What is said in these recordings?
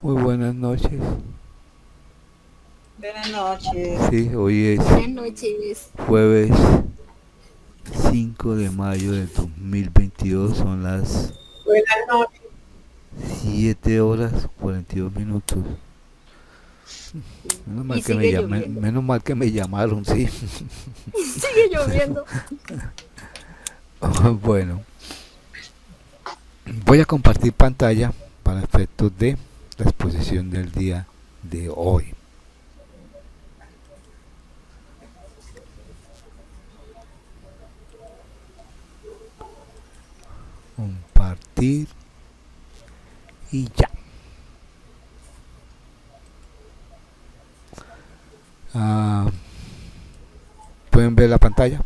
Muy buenas noches. Buenas noches. Sí, hoy es Buenas noches. jueves 5 de mayo del 2022. Son las Buenas noches. 7 horas 42 minutos. Menos mal Y que me, sigue lloviendo. menos mal que me llamaron, sí. Sigue lloviendo. Bueno, voy a compartir pantalla para efectos de la exposición del día de hoy. Compartir y ya. Ah, ¿Pueden ver la pantalla?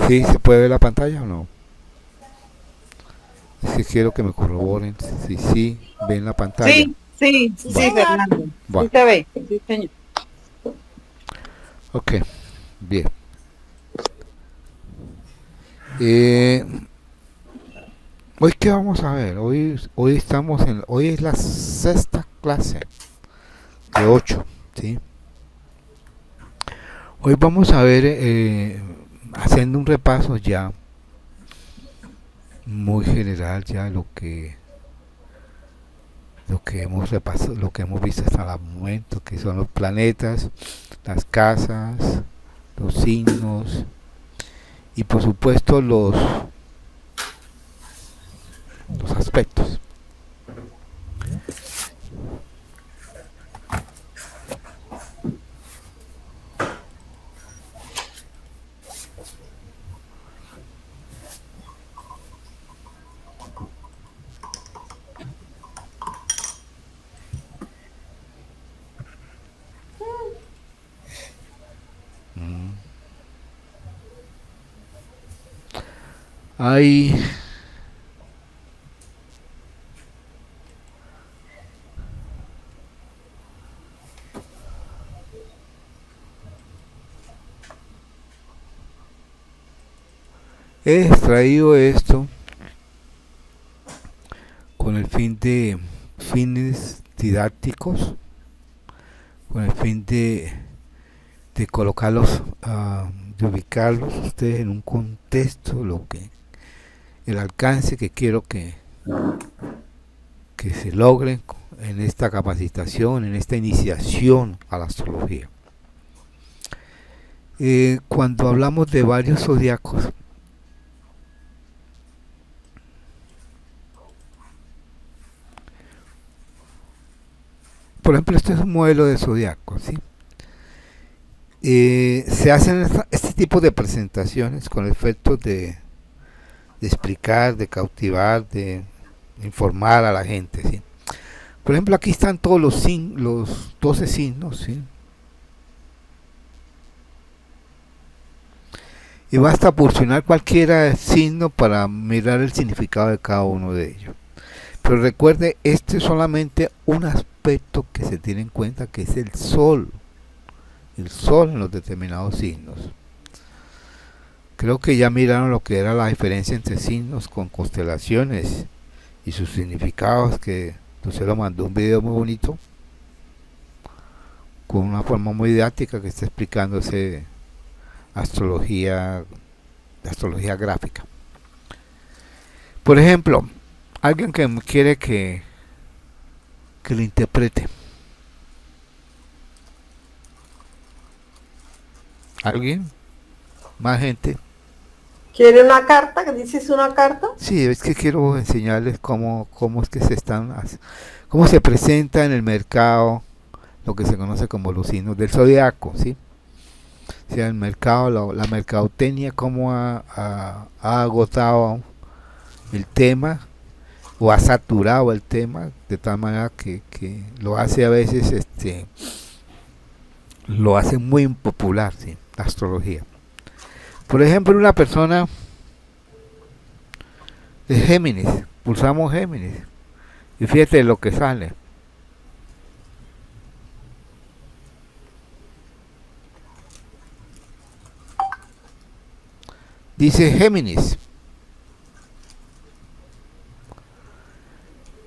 ¿Sí? ¿Se puede ver la pantalla o no? Es que quiero que me corroboren si sí ven la pantalla. Sí, sí, Sí, Va, sí, señor. Fernando. va. Sí se ve. Sí, señor. Ok, bien. Eh, Hoy qué vamos a ver. Hoy es la sexta clase de 8, ¿sí? Hoy vamos a ver, haciendo un repaso ya muy general ya lo que hemos repasado, lo que hemos visto hasta el momento, que son los planetas, las casas, los signos y por supuesto los aspectos. Mm. Hay He extraído esto con el fin de fines didácticos, con el fin de colocarlos, de ubicarlos ustedes en un contexto, el alcance que quiero que se logren en esta capacitación, en esta iniciación a la astrología. Cuando hablamos de varios zodiacos, por ejemplo, este es un modelo de zodiaco, ¿sí? Se hacen este tipo de presentaciones con el efecto de explicar, de cautivar, de informar a la gente, ¿sí? Por ejemplo, aquí están todos los 12 signos, ¿sí? Y basta pulsionar cualquier signo para mirar el significado de cada uno de ellos. Pero recuerde, este es solamente un aspecto que se tiene en cuenta, que es el sol en los determinados signos. Creo que ya miraron lo que era la diferencia entre signos con constelaciones y sus significados, que se lo mandó un video muy bonito con una forma muy didáctica que está explicándose astrología, astrología gráfica. Por ejemplo, alguien que quiere que le interprete. ¿Alguien? ¿Más gente? ¿Quiere una carta? ¿Que dices una carta? Sí, es que quiero enseñarles cómo es que cómo se presenta en el mercado lo que se conoce como los signos del zodiaco, ¿sí? O sea, el mercado, la mercadotecnia, cómo ha agotado el tema o ha saturado el tema de tal manera que lo hace a veces, lo hace muy impopular, ¿sí? La astrología. Por ejemplo, una persona de Géminis, pulsamos Géminis y fíjate lo que sale. Dice Géminis,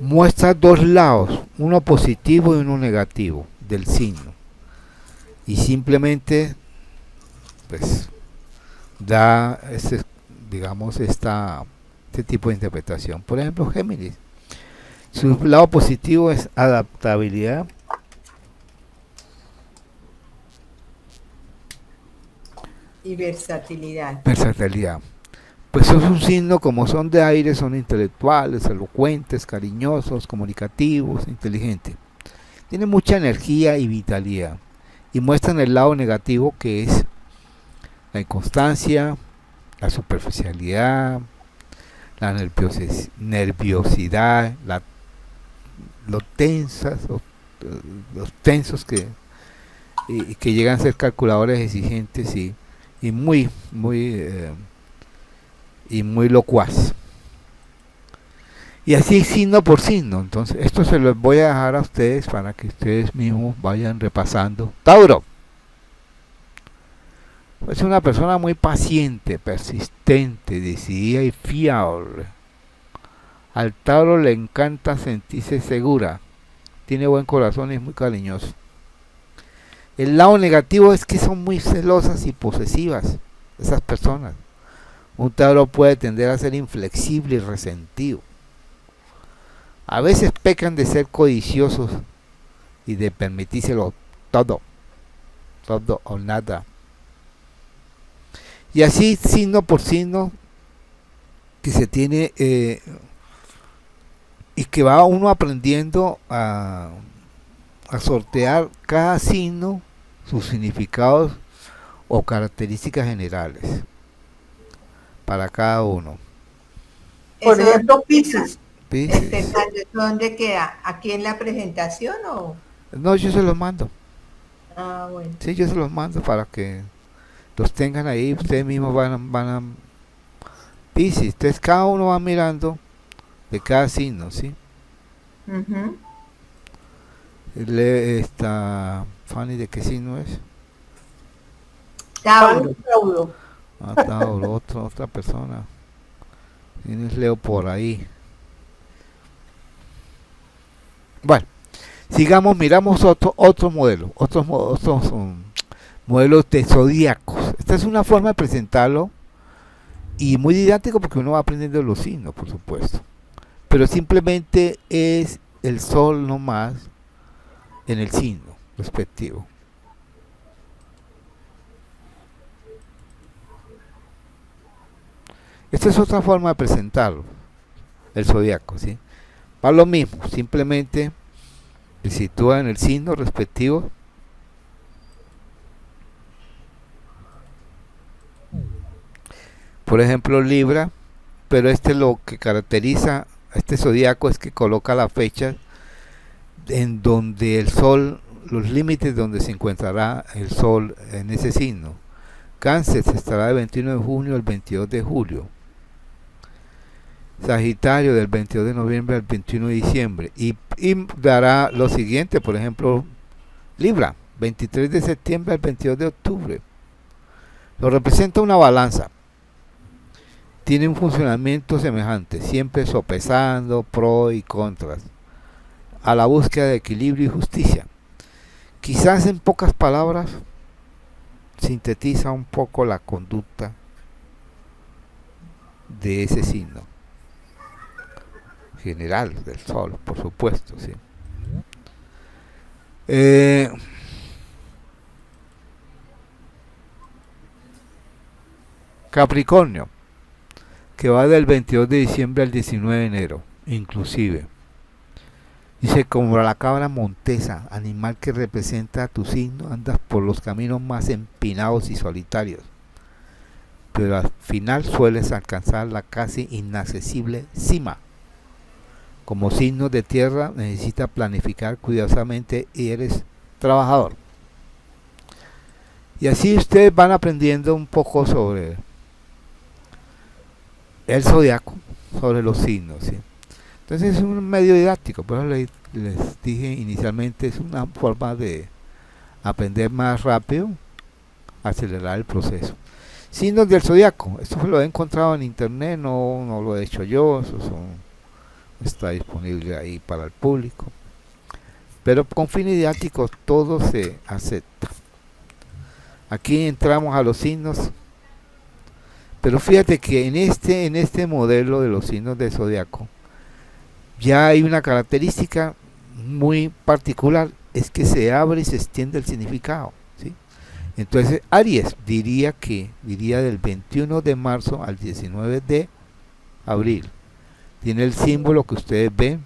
muestra dos lados, uno positivo y uno negativo del signo. Y simplemente pues da digamos este tipo de interpretación. Por ejemplo, Géminis, su lado positivo es adaptabilidad, Y versatilidad. versatilidad. Pues es un signo, como son de aire, son intelectuales, elocuentes, cariñosos, comunicativos, inteligentes. Tienen mucha energía y vitalidad. Y muestran el lado negativo, que es la inconstancia, la superficialidad, la nerviosidad, los tensos que llegan a ser calculadores exigentes y muy locuaz. Y así signo por signo. Entonces esto se los voy a dejar a ustedes para que ustedes mismos vayan repasando. Tauro es una persona muy paciente, persistente, decidida y fiable. Al Tauro le encanta sentirse segura, tiene buen corazón y es muy cariñoso. El lado negativo es que son muy celosas y posesivas esas personas. Un Tauro puede tender a ser inflexible y resentido. A veces pecan de ser codiciosos y de permitírselo todo o nada. Y así, signo por signo, que se tiene y que va uno aprendiendo a sortear cada signo, sus significados o características generales para cada uno. Por Eso, ejemplo, Piscis. Piscis. ¿dónde queda? ¿Aquí en la presentación o? No, yo se los mando. Ah, bueno. Sí, yo se los mando para que los tengan ahí. Ustedes mismos van a Piscis. Entonces cada uno va mirando de cada signo, ¿sí? Ujú. Esta Fanny, ¿de qué signo es? Tauro. Tauro. Ah, Tauro, otra persona. Tienes Leo por ahí. Bueno, sigamos, miramos otro modelo, otros modelos de zodíacos. Esta es una forma de presentarlo y muy didáctico porque uno va aprendiendo los signos, por supuesto. Pero simplemente es el sol nomás en el signo respectivo. Esta es otra forma de presentarlo, el zodiaco, ¿sí? Va lo mismo, simplemente se sitúa en el signo respectivo. Por ejemplo, Libra, pero lo que caracteriza a este zodiaco es que coloca la fecha en donde el sol, los límites donde se encontrará el sol en ese signo. Cáncer estará del 21 de junio al 22 de julio. Sagitario del 22 de noviembre al 21 de diciembre. Y dará lo siguiente, por ejemplo, Libra, 23 de septiembre al 22 de octubre. Lo representa una balanza. Tiene un funcionamiento semejante, siempre sopesando pros y contras, a la búsqueda de equilibrio y justicia. Quizás en pocas palabras sintetiza un poco la conducta de ese signo general del sol, por supuesto, ¿sí? Capricornio, que va del 22 de diciembre al 19 de enero, inclusive. Dice, como la cabra montesa, animal que representa a tu signo, andas por los caminos más empinados y solitarios, pero al final sueles alcanzar la casi inaccesible cima. Como signo de tierra necesitas planificar cuidadosamente y eres trabajador. Y así ustedes van aprendiendo un poco sobre el zodiaco, sobre los signos, ¿sí? Entonces es un medio didáctico, por eso les dije inicialmente, es una forma de aprender más rápido, acelerar el proceso. Signos del zodiaco, esto lo he encontrado en internet, no lo he hecho yo, eso son está disponible ahí para el público, pero con fines didácticos todo se acepta. Aquí entramos a los signos, pero fíjate que en este modelo de los signos de zodiaco ya hay una característica muy particular, es que se abre y se extiende el significado, ¿sí? Entonces Aries diría del 21 de marzo al 19 de abril. Tiene el símbolo que ustedes ven,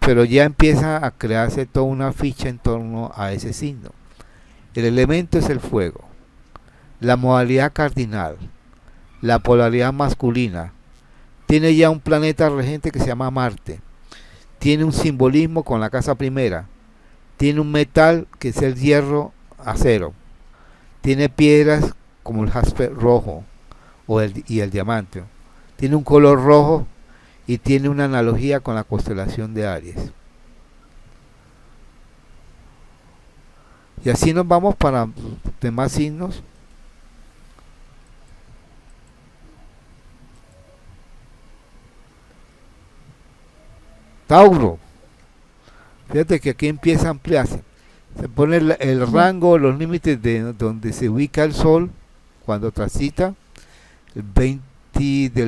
pero ya empieza a crearse toda una ficha en torno a ese signo. El elemento es el fuego, la modalidad cardinal, la polaridad masculina. Tiene ya un planeta regente que se llama Marte. Tiene un simbolismo con la casa primera. Tiene un metal que es el hierro acero. Tiene piedras como el jaspe rojo y el diamante. Tiene un color rojo y tiene una analogía con la constelación de Aries. Y así nos vamos para demás signos. Tauro. Fíjate que aquí empieza a ampliarse. Se pone el rango, los límites de donde se ubica el Sol cuando transita del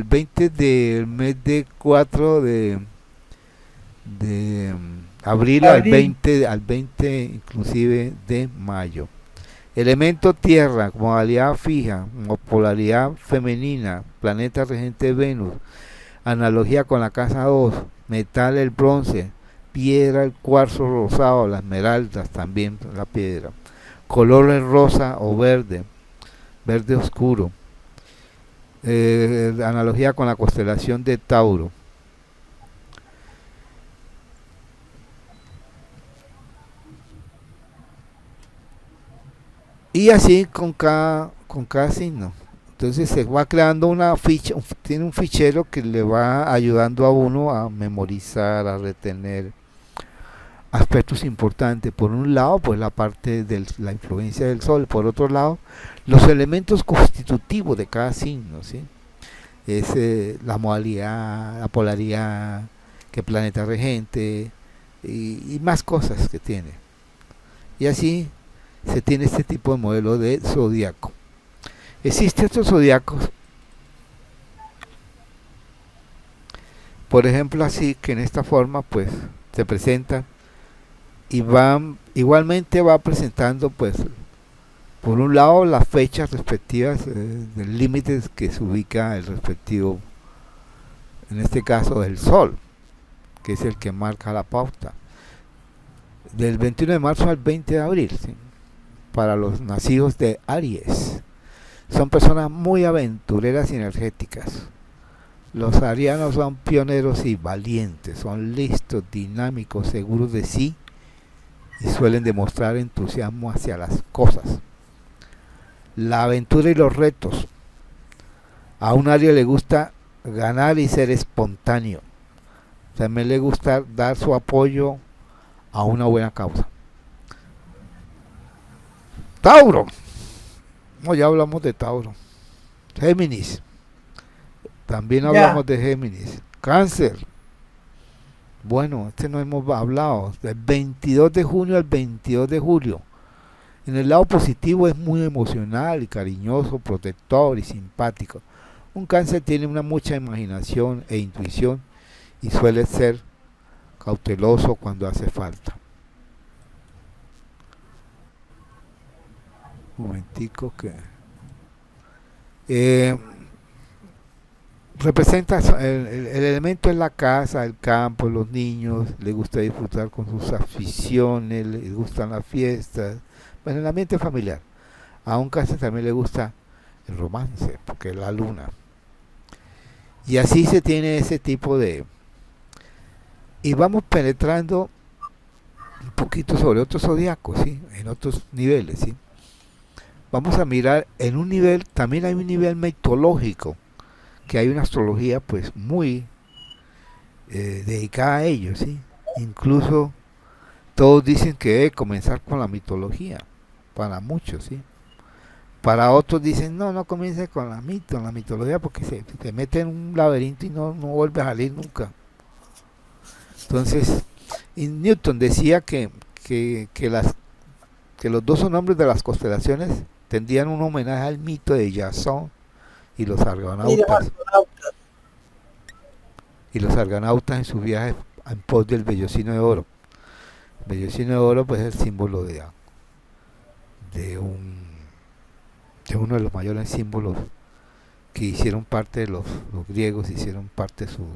20 del mes de 4 de abril al 20 inclusive de mayo. Elemento tierra, modalidad fija, polaridad femenina, planeta regente Venus, analogía con la casa 2, metal el bronce, piedra el cuarzo rosado, las esmeraldas también la piedra, color el rosa o verde, verde oscuro, analogía con la constelación de Tauro. Y así con cada signo. Entonces se va creando una ficha, tiene un fichero que le va ayudando a uno a memorizar, a retener aspectos importantes. Por un lado, pues la parte de la influencia del Sol. Por otro lado, los elementos constitutivos de cada signo, ¿sí? Es la modalidad, la polaridad, qué planeta regente y más cosas que tiene. Y así se tiene este tipo de modelo de zodiaco. Existen estos zodiacos, por ejemplo, así que en esta forma pues se presentan y igualmente va presentando pues por un lado las fechas respectivas del límite que se ubica el respectivo, en este caso el Sol, que es el que marca la pauta, del 21 de marzo al 20 de abril, ¿sí? Para los nacidos de Aries. Son personas muy aventureras y energéticas. Los arianos son pioneros y valientes, son listos, dinámicos, seguros de sí y suelen demostrar entusiasmo hacia las cosas. La aventura y los retos. A un ario le gusta ganar y ser espontáneo. También le gusta dar su apoyo a una buena causa. Tauro. No, ya hablamos de Tauro. Géminis. También hablamos de Géminis. Cáncer. Bueno, este no hemos hablado. Del 22 de junio al 22 de julio. En el lado positivo es muy emocional y cariñoso, protector y simpático. Un Cáncer tiene una mucha imaginación e intuición y suele ser cauteloso cuando hace falta. Un momentico que representa el elemento en la casa, el campo, los niños, le gusta disfrutar con sus aficiones, le gustan las fiestas, pues en el ambiente familiar. A un Cáncer también le gusta el romance, porque es la luna. Y así se tiene ese tipo de... Y vamos penetrando un poquito sobre otros zodiacos, ¿sí? En otros niveles, ¿sí? Vamos a mirar en un nivel, también hay un nivel mitológico, que hay una astrología pues muy dedicada a ello, ¿sí? Incluso todos dicen que debe comenzar con la mitología, para muchos, ¿sí? Para otros dicen, no, no comience con la mitología, porque se mete en un laberinto y no vuelve a salir nunca. Entonces, y Newton decía que los dos nombres de las constelaciones tendrían un homenaje al mito de Jasón y los Y los argonautas. astronautas. Y los argonautas en su viaje en pos del vellocino de oro. El vellocino de oro pues es el símbolo de uno de los mayores símbolos que hicieron parte de los griegos, hicieron parte de sus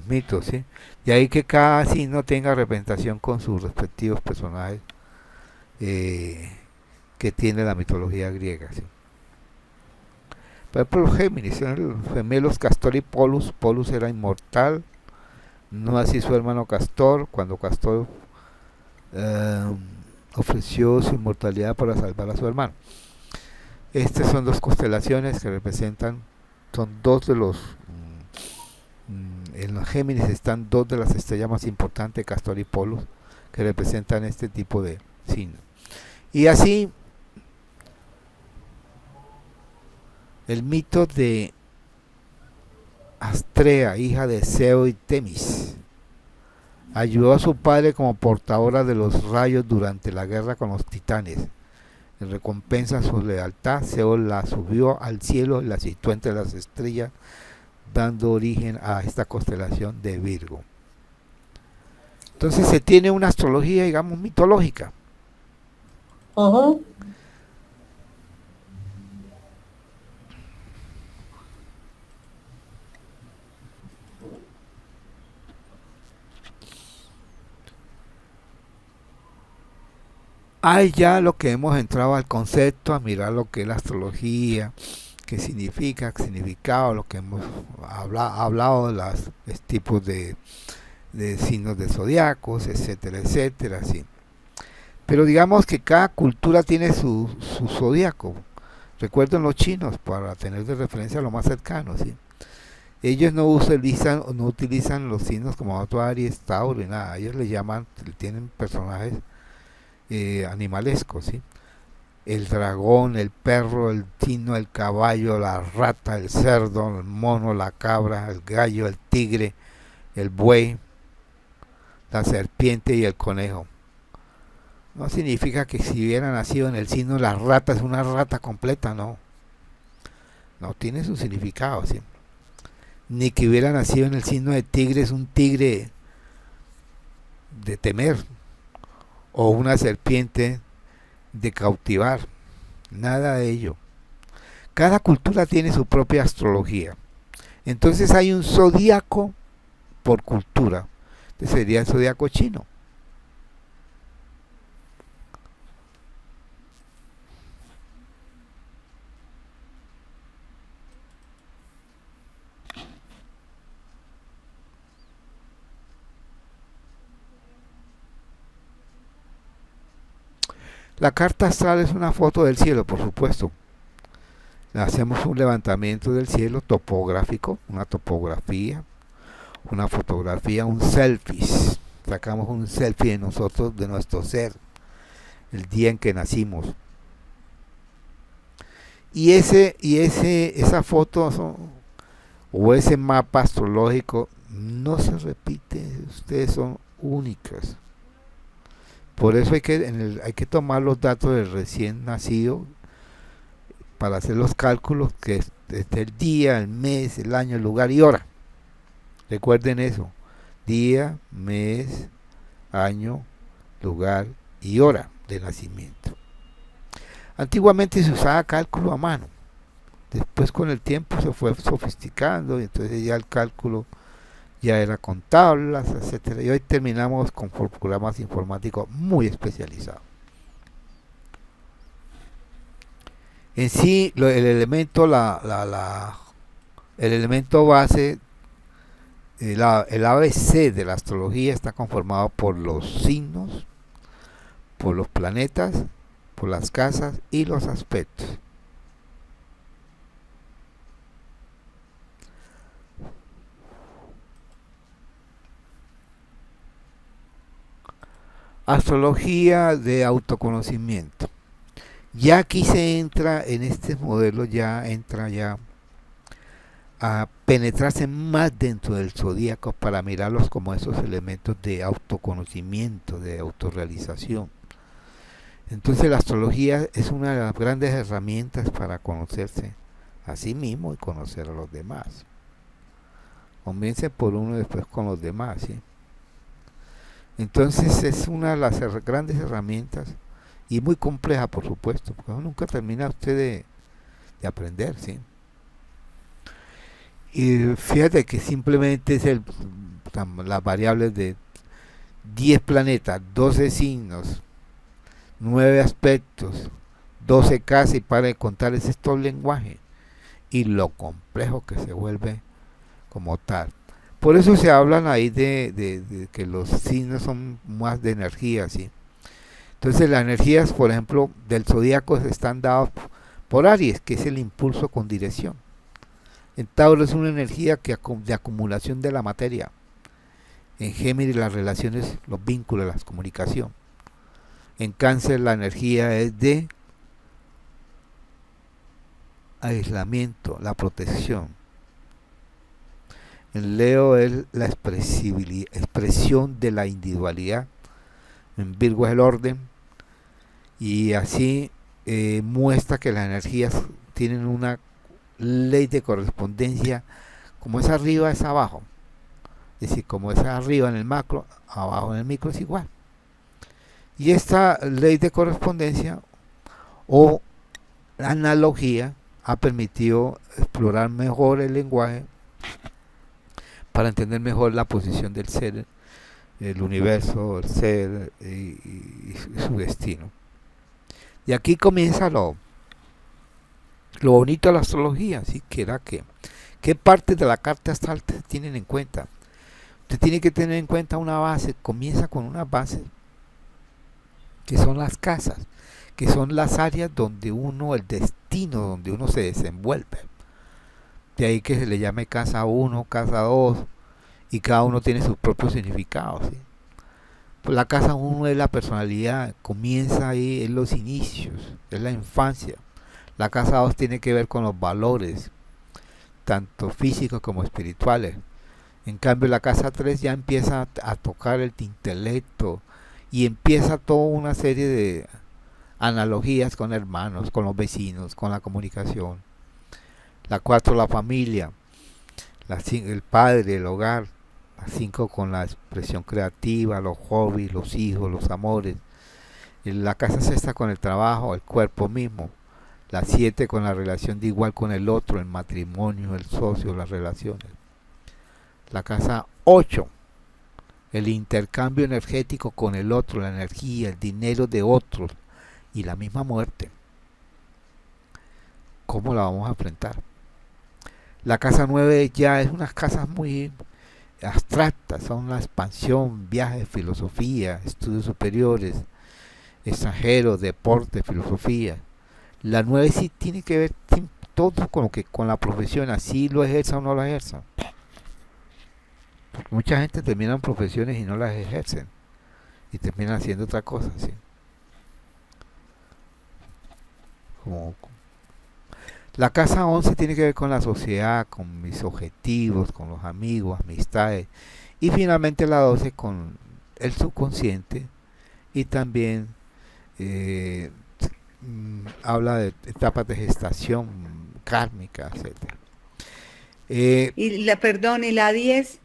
mitos, ¿sí? De ahí que cada signo tenga representación con sus respectivos personajes que tiene la mitología griega, ¿sí? Por ejemplo, los Géminis eran los gemelos Castor y Polus. Polus era inmortal, no así su hermano Castor, cuando Castor eh, ofreció su inmortalidad para salvar a su hermano. Estas son dos constelaciones que representan, son dos de los, en los Géminis están dos de las estrellas más importantes, Castor y Polus, que representan este tipo de signos. Y así, el mito de Astrea, hija de Zeo y Temis, ayudó a su padre como portadora de los rayos durante la guerra con los titanes. En recompensa a su lealtad, Zeo la subió al cielo y la situó entre las estrellas, dando origen a esta constelación de Virgo. Entonces se tiene una astrología, digamos, mitológica. Ujú. Hay ya lo que hemos entrado al concepto, a mirar lo que es la astrología, qué significa, qué significado, lo que hemos hablado de los tipos de signos de zodiacos, etcétera, etcétera, sí. Pero digamos que cada cultura tiene su zodiaco. Recuerden los chinos, para tener de referencia lo más cercano, ¿sí? Ellos no utilizan los signos como Otto, Aries, Tauro y nada. Ellos le llaman, tienen personajes animalescos, ¿sí? El dragón, el perro, el tino, el caballo, la rata, el cerdo, el mono, la cabra, el gallo, el tigre, el buey, la serpiente y el conejo. No significa que si hubiera nacido en el signo de la rata es una rata completa, no. No tiene su significado, ¿sí? Ni que hubiera nacido en el signo de tigre es un tigre de temer, o una serpiente de cautivar. Nada de ello. Cada cultura tiene su propia astrología. Entonces hay un zodíaco por cultura. Este sería el zodíaco chino. La carta astral es una foto del cielo, por supuesto. Hacemos un levantamiento del cielo topográfico, una topografía, una fotografía, un selfie. Sacamos un selfie de nosotros, de nuestro ser, el día en que nacimos. Y esa foto o ese mapa astrológico no se repite, ustedes son únicas. Por eso hay que tomar los datos del recién nacido para hacer los cálculos, que es el día, el mes, el año, el lugar y hora. Recuerden eso: día, mes, año, lugar y hora de nacimiento. Antiguamente se usaba cálculo a mano. Después, con el tiempo, se fue sofisticando y entonces ya el cálculo ya era con tablas, etcétera. Y hoy terminamos con programas informáticos muy especializados. En sí, el elemento base, el ABC de la astrología está conformado por los signos, por los planetas, por las casas y los aspectos. Astrología de autoconocimiento. Ya aquí se entra, en este modelo ya entra ya a penetrarse más dentro del zodíaco para mirarlos como esos elementos de autoconocimiento, de autorrealización. Entonces la astrología es una de las grandes herramientas para conocerse a sí mismo y conocer a los demás. Comience por uno y después con los demás, ¿sí? Entonces es una de las grandes herramientas y muy compleja, por supuesto, porque nunca termina usted de aprender, ¿sí? Y fíjate que simplemente es las variables de 10 planetas, 12 signos, 9 aspectos, 12 casas y para de contar es todo el lenguaje y lo complejo que se vuelve como tal. Por eso se hablan ahí de que los signos son más de energía, ¿sí? Entonces las energías, por ejemplo, del zodíaco están dadas por Aries, que es el impulso con dirección. En Tauro es una energía de acumulación de la materia. En Géminis las relaciones, los vínculos, la comunicación. En Cáncer la energía es de aislamiento, la protección. En Leo es la expresión de la individualidad. En Virgo es el orden. Y así muestra que las energías tienen una ley de correspondencia. Como es arriba es abajo. Es decir, como es arriba en el macro, abajo en el micro es igual. Y esta ley de correspondencia o analogía ha permitido explorar mejor el lenguaje para entender mejor la posición del ser, el universo, el ser y su destino. Y aquí comienza lo bonito de la astrología, ¿sí? Que era ¿qué partes de la carta astral se tienen en cuenta? Usted tiene que tener en cuenta una base, comienza con una base que son las casas, que son las áreas donde el destino, donde uno se desenvuelve. De ahí que se le llame casa 1, casa 2, y cada uno tiene sus propios significados, ¿sí? Pues la casa 1 es la personalidad, comienza ahí en los inicios, es la infancia. La casa 2 tiene que ver con los valores, tanto físicos como espirituales. En cambio la casa 3 ya empieza a tocar el intelecto y empieza toda una serie de analogías con hermanos, con los vecinos, con la comunicación. La 4 la familia, el padre, el hogar. La 5 con la expresión creativa, los hobbies, los hijos, los amores. La casa 6 con el trabajo, el cuerpo mismo. La 7 con la relación de igual con el otro, el matrimonio, el socio, las relaciones. La casa 8, el intercambio energético con el otro, la energía, el dinero de otros y la misma muerte. ¿Cómo la vamos a enfrentar? La casa 9 ya es unas casas muy abstractas, son la expansión, viajes, filosofía, estudios superiores, extranjeros, deporte, filosofía. La 9 sí tiene que ver todo con la profesión, así lo ejerza o no lo ejerza. Porque mucha gente termina en profesiones y no las ejercen y terminan haciendo otra cosa, ¿sí? La casa 11 tiene que ver con la sociedad, con mis objetivos, con los amigos, amistades. Y finalmente la 12 con el subconsciente y también habla de etapas de gestación kármica, etcétera. Perdón, ¿y la 10?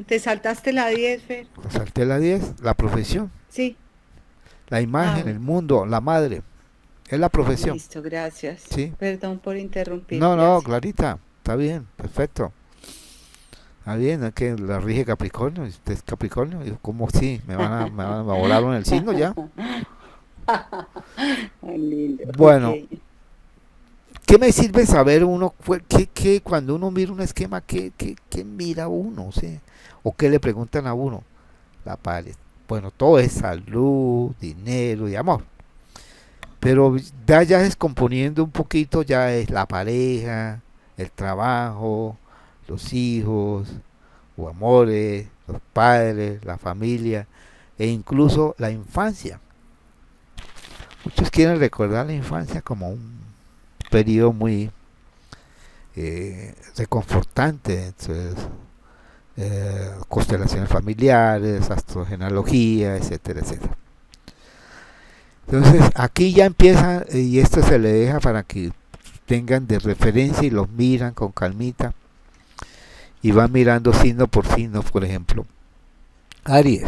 ¿Te saltaste la 10, Fer? Salté la 10, la profesión. Sí. La imagen, el mundo, la madre. Es la profesión. Listo, gracias. ¿Sí? Perdón por interrumpir. No, gracias. Clarita, está bien, perfecto. Está bien, es que la rige Capricornio, usted es Capricornio, ¿cómo sí? ¿Me van a volar en el signo ya? Lindo. Bueno, Okay. ¿qué me sirve saber uno, qué cuando uno mira un esquema, qué mira uno? ¿Sí? ¿O qué le preguntan a uno? La pared. Bueno, todo es salud, dinero y amor. Pero ya descomponiendo un poquito, ya es la pareja, el trabajo, los hijos, o amores, los padres, la familia, e incluso la infancia. Muchos quieren recordar la infancia como un periodo muy reconfortante, entonces, constelaciones familiares, astrogenealogía, etcétera, etcétera. Entonces aquí ya empieza, y esto se le deja para que tengan de referencia y los miran con calmita y van mirando signo por signo. Por ejemplo, Aries,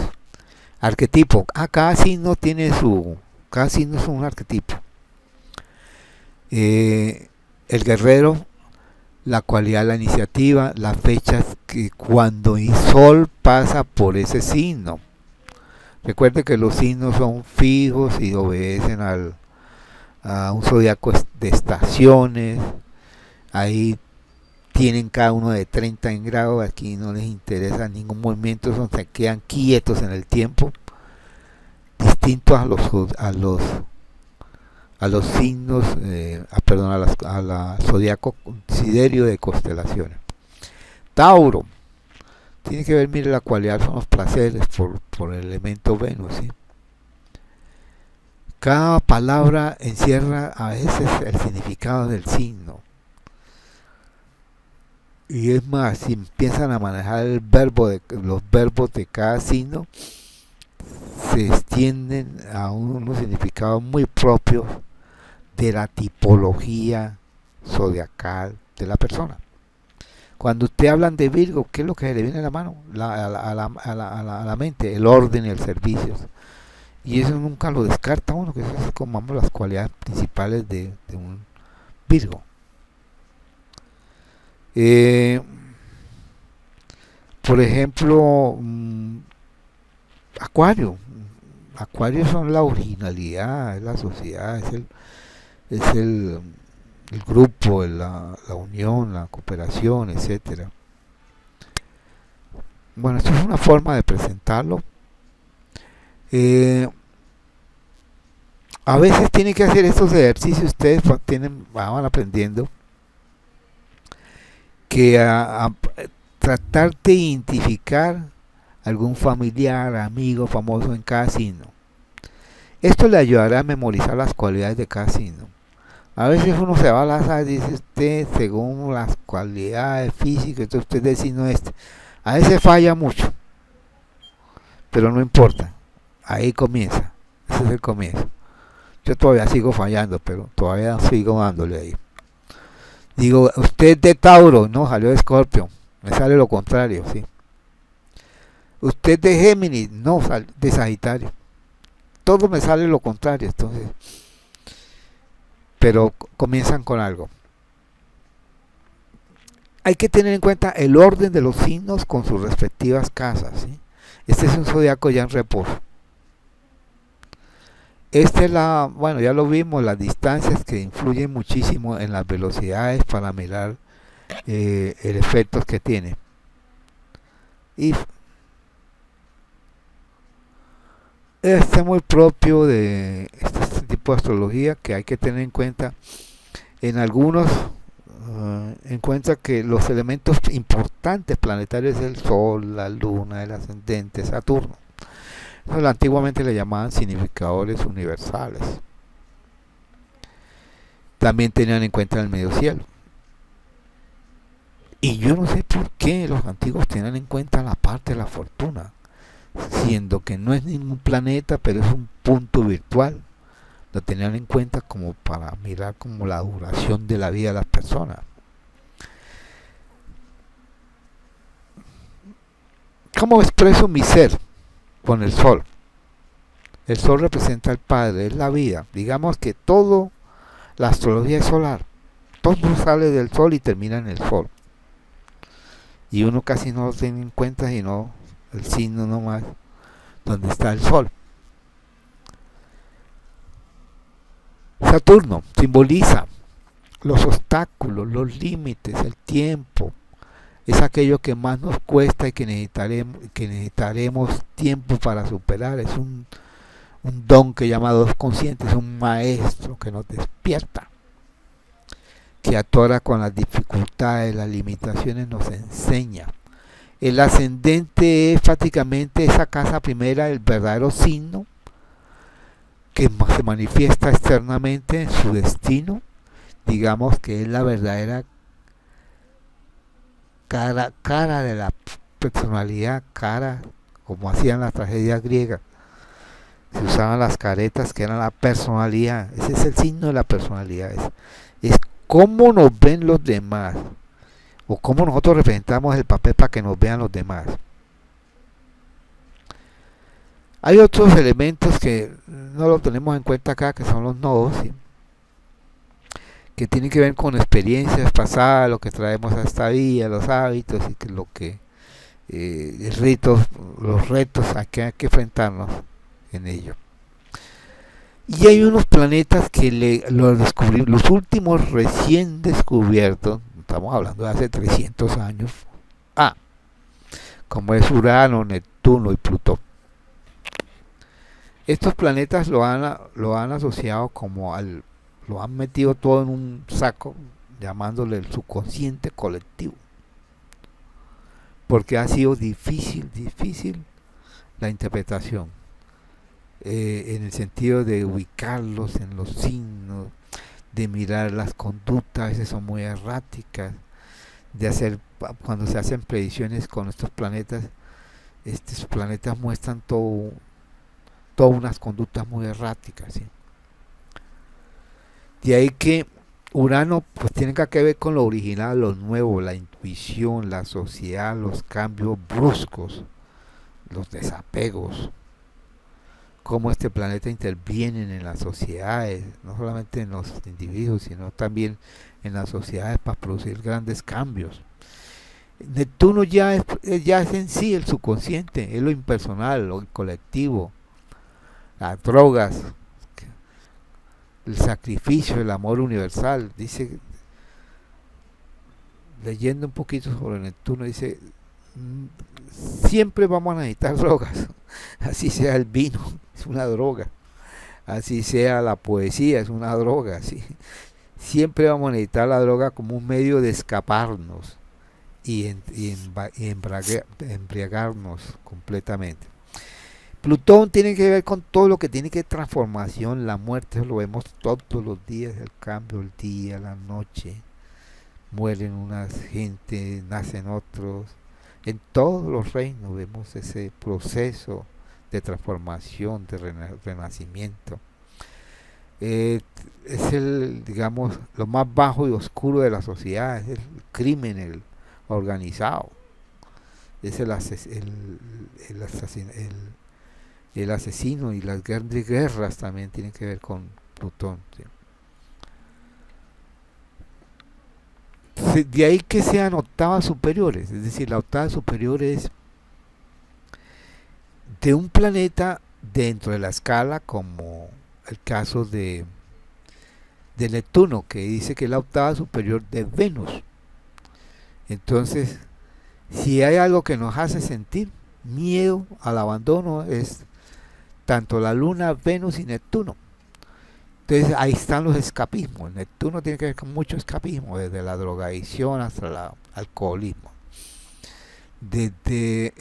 arquetipo. Cada signo tiene cada signo es un arquetipo. El guerrero, la cualidad, la iniciativa, las fechas que cuando el sol pasa por ese signo. Recuerde que los signos son fijos y obedecen a un zodiaco de estaciones. Ahí tienen cada uno de 30 en grado. Aquí no les interesa ningún movimiento, se quedan quietos en el tiempo, distintos a los signos, a la zodiaco siderio de constelaciones. Tauro tiene que ver, mire, la cualidad son los placeres por el elemento Venus, ¿sí? Cada palabra encierra a veces el significado del signo. Y es más, si empiezan a manejar los verbos de cada signo, se extienden a unos significados muy propios de la tipología zodiacal de la persona. Cuando usted hablan de Virgo, ¿qué es lo que se le viene a la mano? A la mente, el orden y el servicio. Y eso nunca lo descarta uno, que eso es como las cualidades principales de un Virgo. Por ejemplo, Acuario. Acuario son la originalidad, es la sociedad, es el grupo, la unión, la cooperación, etcétera. Bueno, esto es una forma de presentarlo. A veces tienen que hacer estos ejercicios, ustedes van aprendiendo que a tratar de identificar algún familiar, amigo, famoso en cada signo. Esto le ayudará a memorizar las cualidades de cada signo. A veces uno se va a las áreas, dice usted, según las cualidades físicas, entonces usted es signo este. A veces falla mucho, pero no importa. Ahí comienza. Ese es el comienzo. Yo todavía sigo fallando, pero todavía sigo dándole ahí. Digo, usted es de Tauro, no, salió de Escorpio. Me sale lo contrario, sí. Usted es de Géminis, no, de Sagitario. Todo me sale lo contrario, entonces. Pero comienzan con algo. Hay que tener en cuenta el orden de los signos con sus respectivas casas, ¿sí? Este es un zodiaco ya en reposo. Esta es bueno, ya lo vimos, las distancias que influyen muchísimo en las velocidades para mirar el efecto que tiene. Y este es muy propio de este tipo de astrología que hay que tener en cuenta. En algunos encuentra que los elementos importantes planetarios es el Sol, la Luna, el ascendente, Saturno. Eso antiguamente le llamaban significadores universales. También tenían en cuenta el medio cielo. Y yo no sé por qué los antiguos tenían en cuenta la parte de la fortuna, siendo que no es ningún planeta, pero es un punto virtual. Lo tenían en cuenta como para mirar como la duración de la vida de las personas. ¿Cómo expreso mi ser? Con el sol. El sol representa al Padre, es la vida. Digamos que todo, la astrología es solar. Todo sale del sol y termina en el sol. Y uno casi no lo tiene en cuenta, sino el signo nomás donde está el sol. Saturno simboliza los obstáculos, los límites, el tiempo. Es aquello que más nos cuesta y que necesitaremos tiempo para superar. Es un don que llama dos conscientes, un maestro que nos despierta, que atora con las dificultades, las limitaciones, nos enseña. El ascendente es prácticamente esa casa primera, el verdadero signo, que se manifiesta externamente en su destino, digamos que es la verdadera cara de la personalidad, cara como hacían las tragedias griegas, se usaban las caretas que eran la personalidad. Ese es el signo de la personalidad, es cómo nos ven los demás o cómo nosotros representamos el papel para que nos vean los demás. Hay otros elementos que no lo tenemos en cuenta acá, que son los nodos, ¿sí? Que tienen que ver con experiencias pasadas, lo que traemos a esta vida, los hábitos y que lo que los retos a que hay que enfrentarnos en ello. Y hay unos planetas que los últimos recién descubiertos, estamos hablando de hace 300 años, como es Urano, Neptuno y Plutón. Estos planetas lo han asociado lo han metido todo en un saco, llamándole el subconsciente colectivo, porque ha sido difícil la interpretación, en el sentido de ubicarlos en los signos, de mirar las conductas, a veces son muy erráticas, cuando se hacen predicciones con estos planetas muestran todas unas conductas muy erráticas, ¿sí? De ahí que Urano pues tiene que ver con lo original, lo nuevo, la intuición, la sociedad, los cambios bruscos, los desapegos, cómo este planeta interviene en las sociedades, no solamente en los individuos, sino también en las sociedades para producir grandes cambios. Neptuno ya es en sí el subconsciente, es lo impersonal, lo colectivo, las drogas, el sacrificio, el amor universal. Dice, leyendo un poquito sobre Neptuno, dice, siempre vamos a necesitar drogas, así sea el vino, es una droga, así sea la poesía, es una droga, ¿sí? Siempre vamos a necesitar la droga como un medio de escaparnos y embriagarnos completamente. Plutón tiene que ver con todo lo que tiene que ver transformación, la muerte, eso lo vemos todos los días, el cambio, el día, la noche, mueren unas gente, nacen otros, en todos los reinos vemos ese proceso de transformación, de renacimiento. Es digamos, lo más bajo y oscuro de la sociedad, es el crimen organizado, es el asesino, y las guerras también tienen que ver con Plutón, ¿sí? De ahí que sean octavas superiores, es decir, la octava superior es de un planeta dentro de la escala, como el caso de Neptuno, que dice que es la octava superior de Venus. Entonces, si hay algo que nos hace sentir miedo al abandono, es tanto la Luna, Venus y Neptuno. Entonces ahí están los escapismos. Neptuno tiene que ver con mucho escapismo, desde la drogadicción hasta el alcoholismo, desde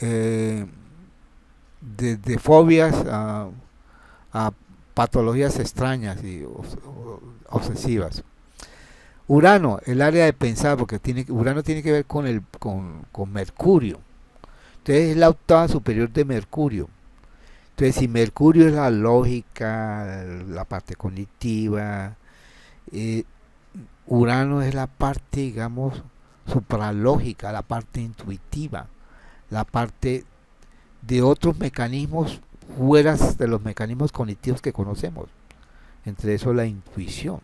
fobias a patologías extrañas y obsesivas. Urano, el área de pensar, porque Urano tiene que ver con Mercurio. Entonces es la octava superior de Mercurio. Entonces, si Mercurio es la lógica, la parte cognitiva, Urano es la parte, digamos, supralógica, la parte intuitiva, la parte de otros mecanismos fuera de los mecanismos cognitivos que conocemos. Entre eso la intuición,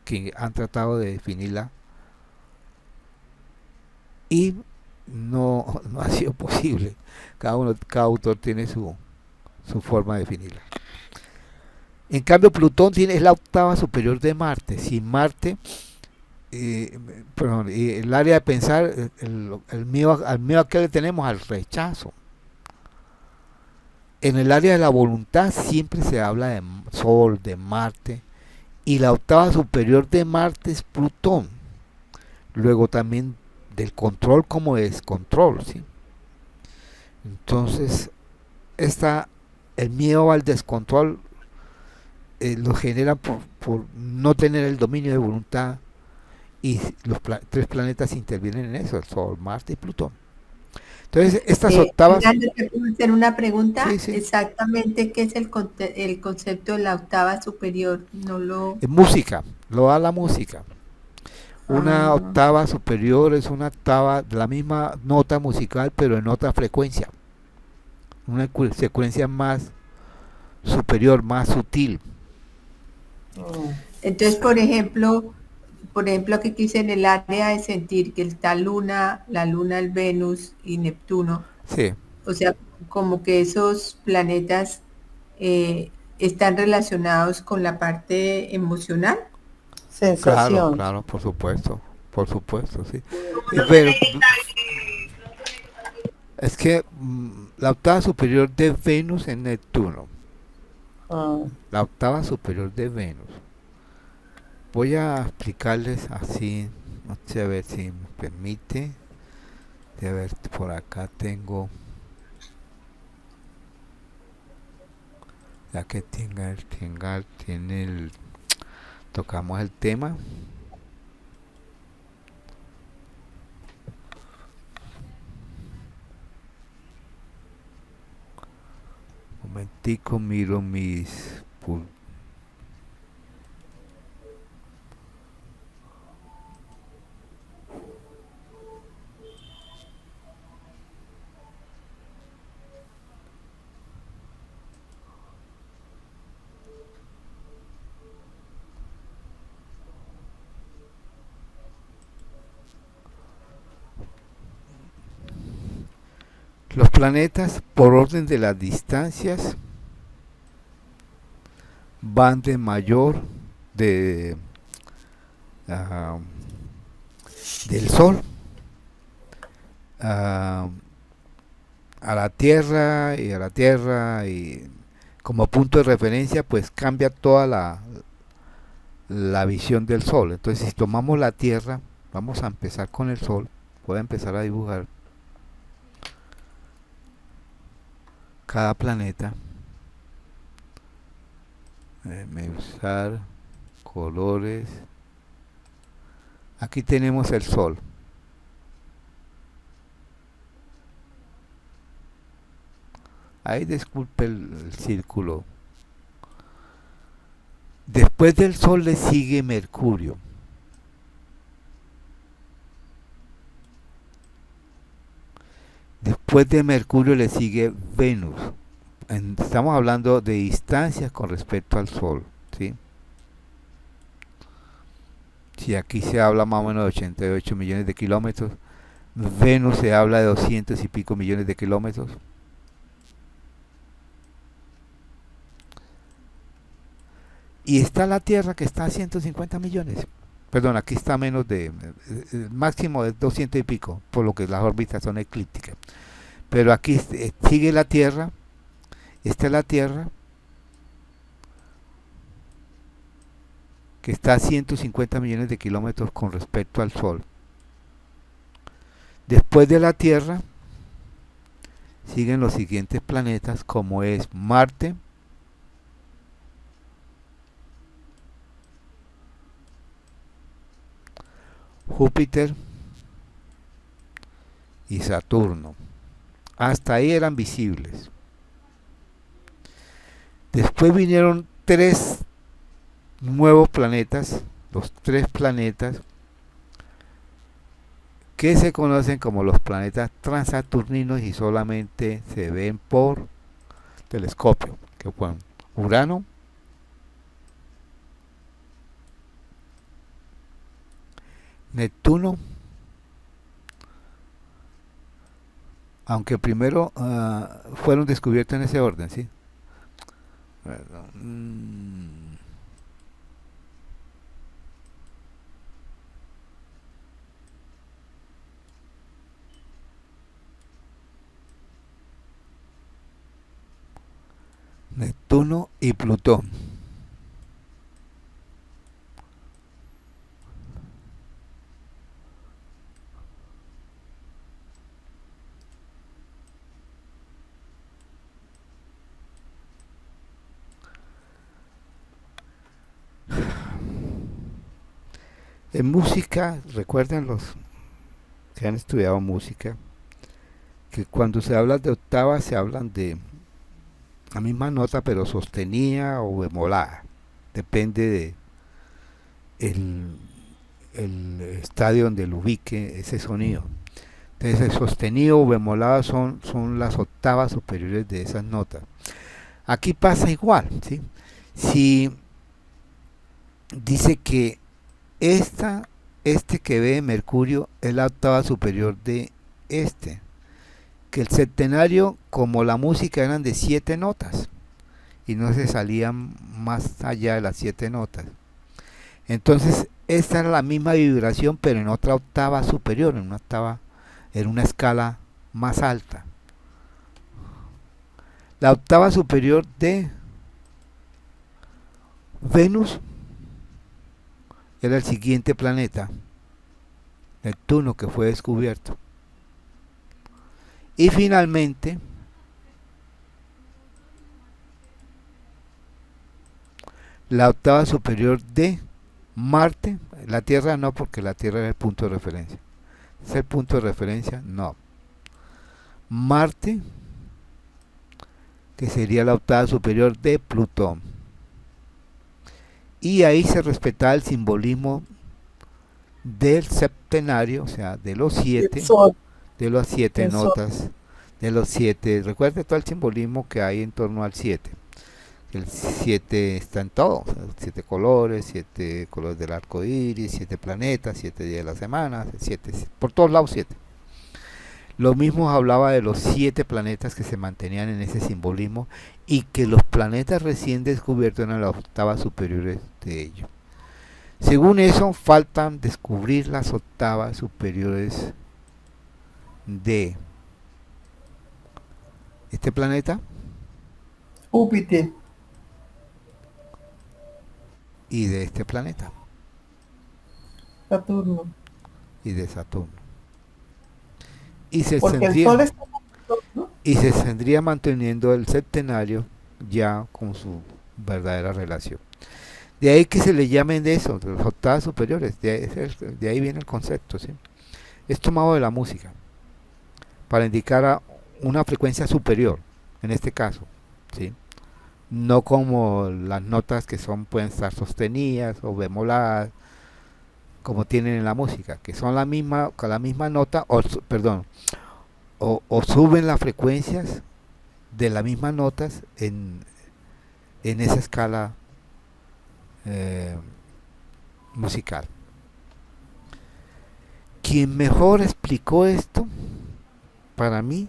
que han tratado de definirla y no ha sido posible. Cada autor tiene su forma de definirla. En cambio, Plutón es la octava superior de Marte. Si Marte, el área de pensar, el miedo que le tenemos al rechazo. En el área de la voluntad siempre se habla de Sol, de Marte, y la octava superior de Marte es Plutón. Luego también del control como descontrol, ¿sí? Entonces el miedo al descontrol lo generan por no tener el dominio de voluntad y tres planetas intervienen en eso, el Sol, Marte y Plutón. Entonces, estas octavas, Fernando, ¿te puedo hacer una sí, pregunta? sí, Exactamente, ¿qué es el concepto de la octava superior? No lo... en música, lo da la música. Una Ah, octava superior es una octava de la misma nota musical, pero en otra frecuencia, una secuencia más superior, más sutil. entonces, por ejemplo, que quise en el área de sentir que está Luna, la Luna, el Venus y Neptuno, Sí, o sea, como que esos planetas están relacionados con la parte emocional. claro, Sensación. claro, por supuesto, sí. Pero es que la octava superior de Venus es Neptuno, Ah, la octava superior de Venus. Voy a explicarles así, no sé, a ver si me permite. A ver, por acá tengo, ya que tiene el, tocamos el tema. Momentico, miro los planetas por orden de las distancias van de mayor de ah, del Sol ah, a la Tierra y como punto de referencia pues cambia toda la visión del Sol. Entonces si tomamos la Tierra, vamos a empezar con el Sol, voy a empezar a dibujar cada planeta, me usar colores. Aquí tenemos el Sol. Ahí disculpe el círculo. Después del Sol le sigue Mercurio. Después de Mercurio le sigue Venus. Estamos hablando de distancias con respecto al Sol, ¿sí? Si aquí se habla más o menos de 88 millones de kilómetros, Venus se habla de 200 y pico millones de kilómetros. Y está la Tierra que está a 150 millones. Perdón, aquí está menos de, el máximo de 200 y pico, por lo que las órbitas son eclípticas. Pero aquí sigue la Tierra, esta es la Tierra, que está a 150 millones de kilómetros con respecto al Sol. Después de la Tierra, siguen los siguientes planetas, como es Marte, Júpiter y Saturno. Hasta ahí eran visibles. Después vinieron tres nuevos planetas, los tres planetas que se conocen como los planetas transaturninos y solamente se ven por telescopio, que fueron Urano, Neptuno, aunque primero fueron descubiertos en ese orden, ¿sí? Neptuno y Plutón. En música, recuerden los que han estudiado música, que cuando se habla de octavas se hablan de la misma nota pero sostenida o bemolada. Depende de el estadio donde lo ubique ese sonido. Entonces el sostenido o bemolado son las octavas superiores de esas notas. Aquí pasa igual, ¿sí? Si dice que este que ve Mercurio es la octava superior de este, que el septenario, como la música, eran de 7 notas y no se salían más allá de las 7 notas. Entonces esta era la misma vibración pero en otra octava superior, en una escala más alta. La octava superior de Venus era el siguiente planeta, Neptuno, que fue descubierto. Y finalmente, la octava superior de Marte, la Tierra no, porque la Tierra es el punto de referencia. ¿Es el punto de referencia? No. Marte, que sería la octava superior de Plutón. Y ahí se respetaba el simbolismo del septenario, o sea, de los 7, de las 7 notas, de los 7. Recuerde todo el simbolismo que hay en torno al 7. El 7 está en todo, o sea, 7 colores del arco iris, 7 planetas, 7 días de la semana, 7, por todos lados 7. Lo mismo hablaba de los 7 planetas que se mantenían en ese simbolismo y que los planetas recién descubiertos eran las octavas superiores de ellos. Según eso, faltan descubrir las octavas superiores de este planeta Júpiter. y de este planeta Saturno. y de Saturno. Y se Porque el Sol está en Saturno. y se tendría manteniendo el septenario ya con su verdadera relación. De ahí que se le llamen de eso, de las octavas superiores, de ahí viene el concepto, ¿sí? Es tomado de la música, para indicar a una frecuencia superior, en este caso, ¿sí? No como las notas que pueden estar sostenidas o bemoladas, como tienen en la música, que son con la misma nota, o suben las frecuencias de las mismas notas en esa escala musical. Quien mejor explicó esto para mí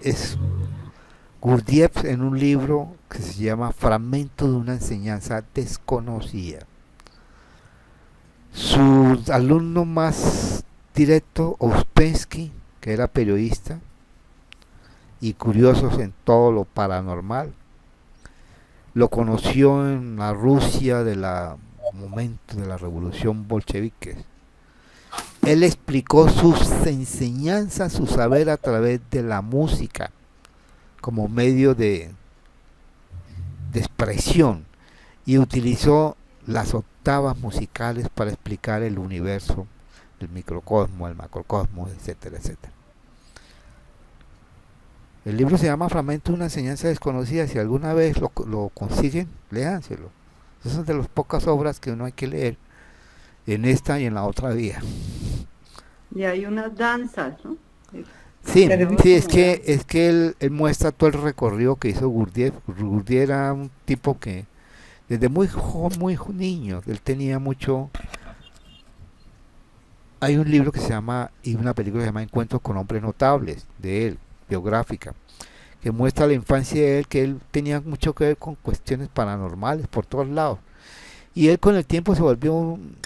es Gurdjieff en un libro que se llama Fragmento de una enseñanza desconocida. Su alumno más directo, Ouspensky, que era periodista y curioso en todo lo paranormal, lo conoció en la Rusia de momento de la revolución bolchevique. Él explicó sus enseñanzas, su saber a través de la música como medio de expresión, y utilizó las octavas musicales para explicar el universo, el microcosmos, el macrocosmos, etcétera, etcétera. El libro se llama Fragmento de una enseñanza desconocida. Si alguna vez lo consiguen, léanselo. Esas son de las pocas obras que uno hay que leer en esta y en la otra vía. Y hay unas danzas, ¿no? Sí, es que él muestra todo el recorrido que hizo Gurdjieff. Gurdjieff era un tipo que desde muy niño, él tenía mucho. Hay un libro que se llama, y una película que se llama Encuentros con hombres notables, de él, biográfica, que muestra la infancia de él, que él tenía mucho que ver con cuestiones paranormales por todos lados. Y él con el tiempo se volvió un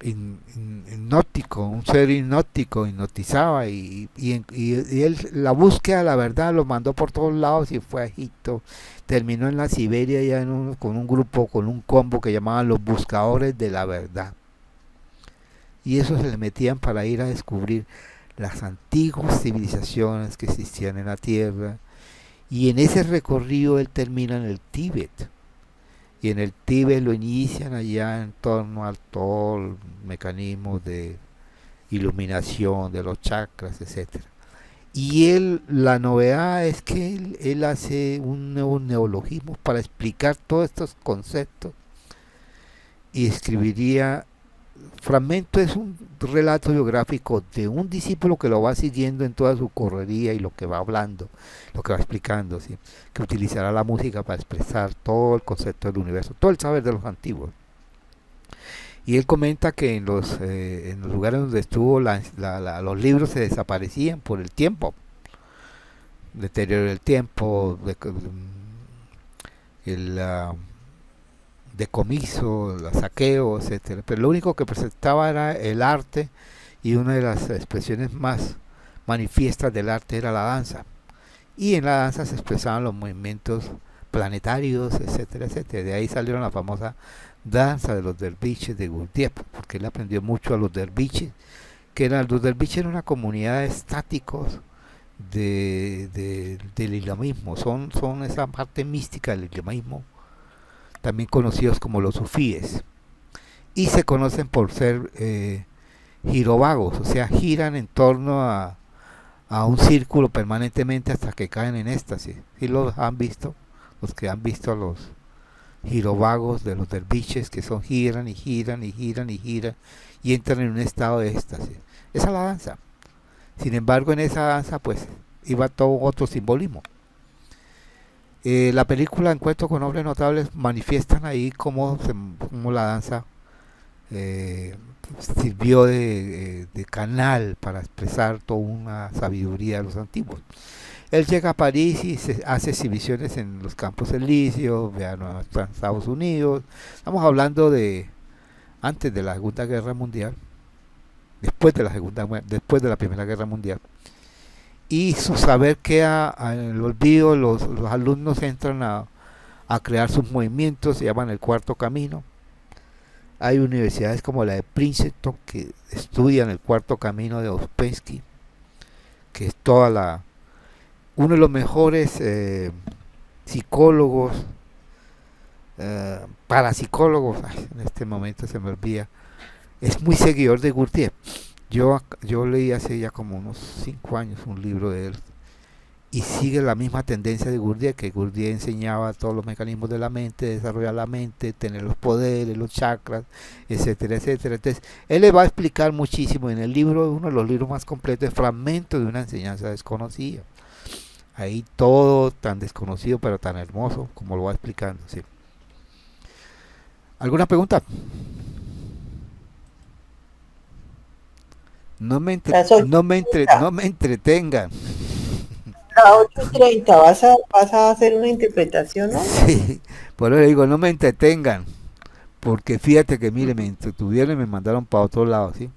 hipnótico, un ser hipnótico, hipnotizaba y él, la búsqueda de la verdad lo mandó por todos lados y fue a Egipto, terminó en la Siberia ya con un grupo, con un combo que llamaban los buscadores de la verdad, y eso se le metían para ir a descubrir las antiguas civilizaciones que existían en la tierra Y en ese recorrido él termina en el Tíbet. Y en el Tíbet lo inician allá en torno a todo el mecanismo de iluminación de los chakras, etcétera. Y él, la novedad es que él hace un nuevo neologismo para explicar todos estos conceptos y escribiría Fragmento. Es un relato biográfico de un discípulo que lo va siguiendo en toda su correría y lo que va hablando, lo que va explicando, ¿sí? Que utilizará la música para expresar todo el concepto del universo, todo el saber de los antiguos. Y él comenta que en los lugares donde estuvo los libros se desaparecían por el tiempo, deterioro del tiempo, el decomiso, el saqueo, etcétera. Pero lo único que presentaba era el arte, y una de las expresiones más manifiestas del arte era la danza. Y en la danza se expresaban los movimientos planetarios, etcétera, etcétera. De ahí salieron la famosa danza de los derviches de Gurdjieff, porque él aprendió mucho a los derviches, los derviches eran una comunidad de estáticos del islamismo, son esa parte mística del islamismo, también conocidos como los sufíes, y se conocen por ser girovagos, o sea, giran en torno a un círculo permanentemente hasta que caen en éxtasis. ¿Sí los han visto? Los que han visto a los girovagos de los derviches, que son giran y giran y giran y giran y entran en un estado de éxtasis. Esa es la danza. Sin embargo, en esa danza pues iba todo otro simbolismo. La película Encuentro con Hombres Notables manifiestan ahí cómo la danza sirvió de canal para expresar toda una sabiduría de los antiguos. Él llega a París y se hace exhibiciones en los Campos Elíseos, en Estados Unidos. Estamos hablando de antes de la Segunda Guerra Mundial, después de la Primera Guerra Mundial. Y su saber queda en el olvido. Los alumnos entran a crear sus movimientos, se llaman el Cuarto Camino. Hay universidades como la de Princeton que estudian el Cuarto Camino de Ouspensky, que es uno de los mejores psicólogos, parapsicólogos, en este momento se me olvida, es muy seguidor de Gurdjieff. Yo leí hace ya como unos 5 años un libro de él, y sigue la misma tendencia de Gurdjieff, que Gurdjieff enseñaba todos los mecanismos de la mente, desarrollar la mente, tener los poderes, los chakras, etcétera, etcétera. Entonces, él le va a explicar muchísimo en el libro, uno de los libros más completos, Fragmento de una enseñanza desconocida. Ahí todo tan desconocido pero tan hermoso como lo va explicando, ¿sí? ¿Alguna pregunta? No me entretengan. A 8:30 vas a hacer una interpretación, ¿no? Sí, por eso le digo, no me entretengan, porque fíjate que mire, me entretuvieron y me mandaron para otro lado, ¿sí?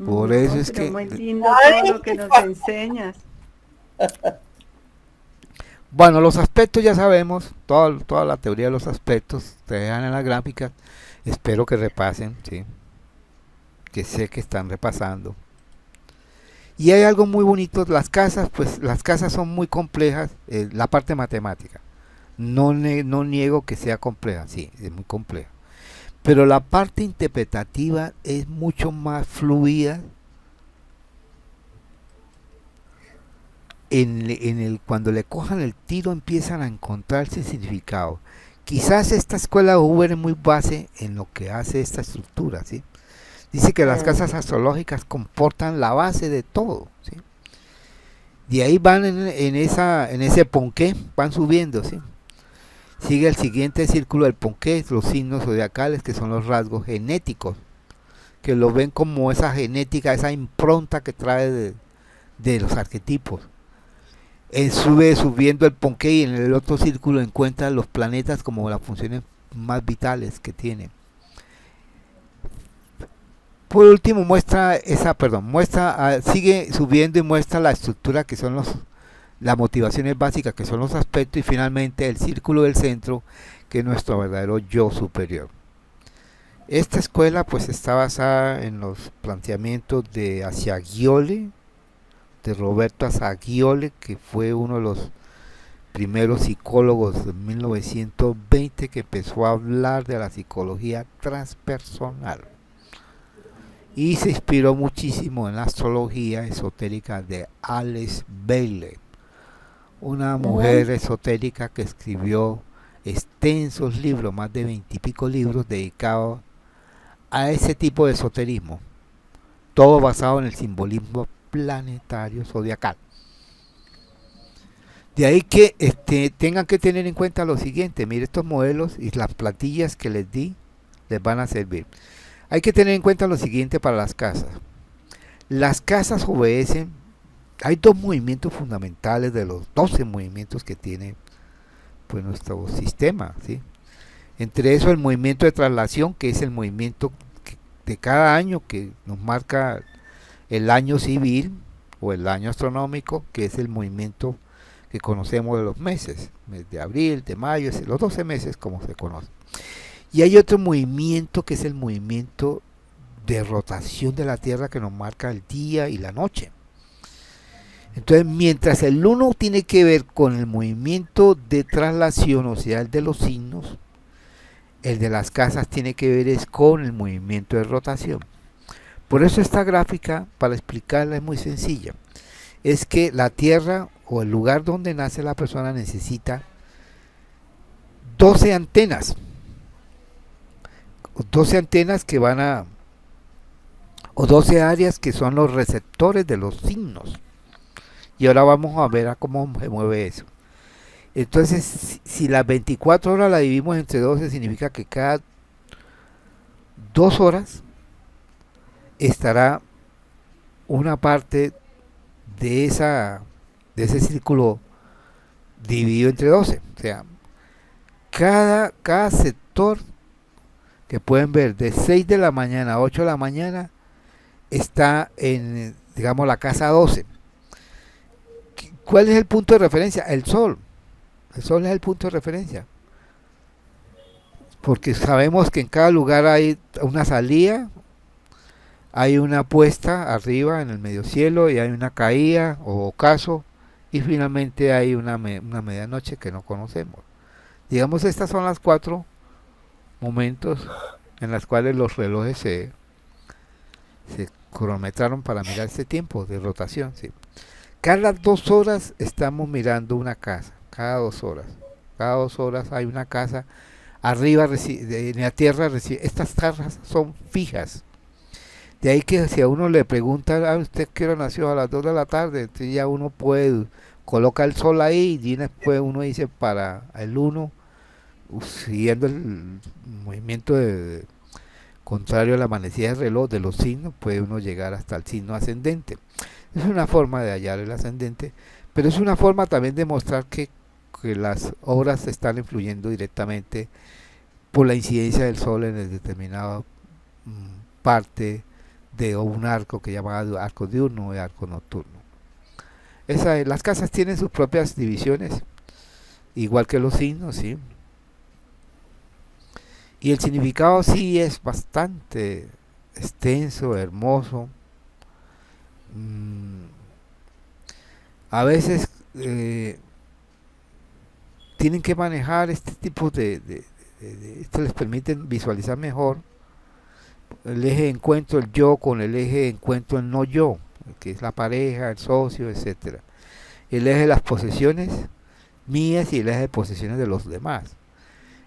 Por eso es pero que muy lindo todo lo que nos enseñas. bueno, los aspectos ya sabemos, toda la teoría de los aspectos te dejan en las gráficas. Espero que repasen, ¿sí? Que sé que están repasando. Y hay algo muy bonito, las casas son muy complejas, la parte matemática. No niego que sea compleja, sí, es muy compleja. Pero la parte interpretativa es mucho más fluida cuando le cojan el tiro empiezan a encontrarse significado. Quizás esta escuela de Huber es muy base en lo que hace esta estructura, ¿sí? Dice que las casas astrológicas comportan la base de todo, ¿sí? De ahí van en ese ponqué, van subiendo, ¿sí? Sigue el siguiente círculo del ponqué, los signos zodiacales, que son los rasgos genéticos, que lo ven como esa genética, esa impronta que trae de los arquetipos. Él subiendo el ponqué, y en el otro círculo encuentra los planetas como las funciones más vitales que tienen. Por último sigue subiendo y muestra la estructura, que son las motivaciones básicas, que son los aspectos, y finalmente el círculo del centro, que es nuestro verdadero yo superior. Esta escuela pues está basada en los planteamientos de Assagioli, de Roberto Assagioli, que fue uno de los primeros psicólogos de 1920 que empezó a hablar de la psicología transpersonal. Y se inspiró muchísimo en la astrología esotérica de Alice Bailey, una mujer esotérica que escribió extensos libros, más de 20 y pico libros dedicados a ese tipo de esoterismo, todo basado en el simbolismo planetario zodiacal. De ahí que tengan que tener en cuenta lo siguiente: mire, estos modelos y las plantillas que les di les van a servir. Hay que tener en cuenta lo siguiente para las casas. Las casas obedecen, hay dos movimientos fundamentales de los 12 movimientos que tiene pues nuestro sistema, ¿sí? Entre eso el movimiento de traslación, que es el movimiento de cada año que nos marca el año civil o el año astronómico, que es el movimiento que conocemos de los meses, mes de abril, de mayo, los 12 meses como se conoce. Y hay otro movimiento que es el movimiento de rotación de la Tierra, que nos marca el día y la noche. Entonces, mientras el uno tiene que ver con el movimiento de traslación, o sea, el de los signos, el de las casas tiene que ver es con el movimiento de rotación. Por eso esta gráfica, para explicarla, es muy sencilla. Es que la Tierra o el lugar donde nace la persona necesita 12 antenas. 12 antenas que van a, o 12 áreas que son los receptores de los signos. Y ahora vamos a ver a cómo se mueve eso. Entonces, si las 24 horas la dividimos entre 12, significa que cada 2 horas estará una parte de ese círculo dividido entre 12. O sea, cada sector que pueden ver de 6 de la mañana a 8 de la mañana está en, digamos, la casa 12. ¿Cuál es el punto de referencia? El sol. El sol es el punto de referencia. Porque sabemos que en cada lugar hay una salida, hay una puesta arriba en el medio cielo y hay una caída o ocaso, y finalmente hay una medianoche que no conocemos. Digamos, estas son las 4 momentos en los cuales los relojes se cronometraron para mirar este tiempo de rotación, ¿sí? Cada 2 horas estamos mirando una casa, cada 2 horas. Cada 2 horas hay una casa arriba, en la Tierra. Estas casas son fijas. De ahí que si a uno le preguntan, ¿a usted qué hora nació? A las 2 de la tarde, entonces ya uno puede, coloca el sol ahí y después uno dice para el 1, siguiendo el movimiento contrario a la manecilla del reloj de los signos, puede uno llegar hasta el signo ascendente. Es una forma de hallar el ascendente, pero es una forma también de mostrar que las horas están influyendo directamente por la incidencia del sol en el determinado parte de un arco que llamaba arco diurno y arco nocturno. Las casas tienen sus propias divisiones, igual que los signos, ¿sí? Y el significado sí es bastante extenso, hermoso. A veces tienen que manejar este tipo esto les permite visualizar mejor el eje de encuentro el yo con el eje de encuentro el no yo, que es la pareja, el socio, etcétera. El eje de las posesiones mías y el eje de posesiones de los demás.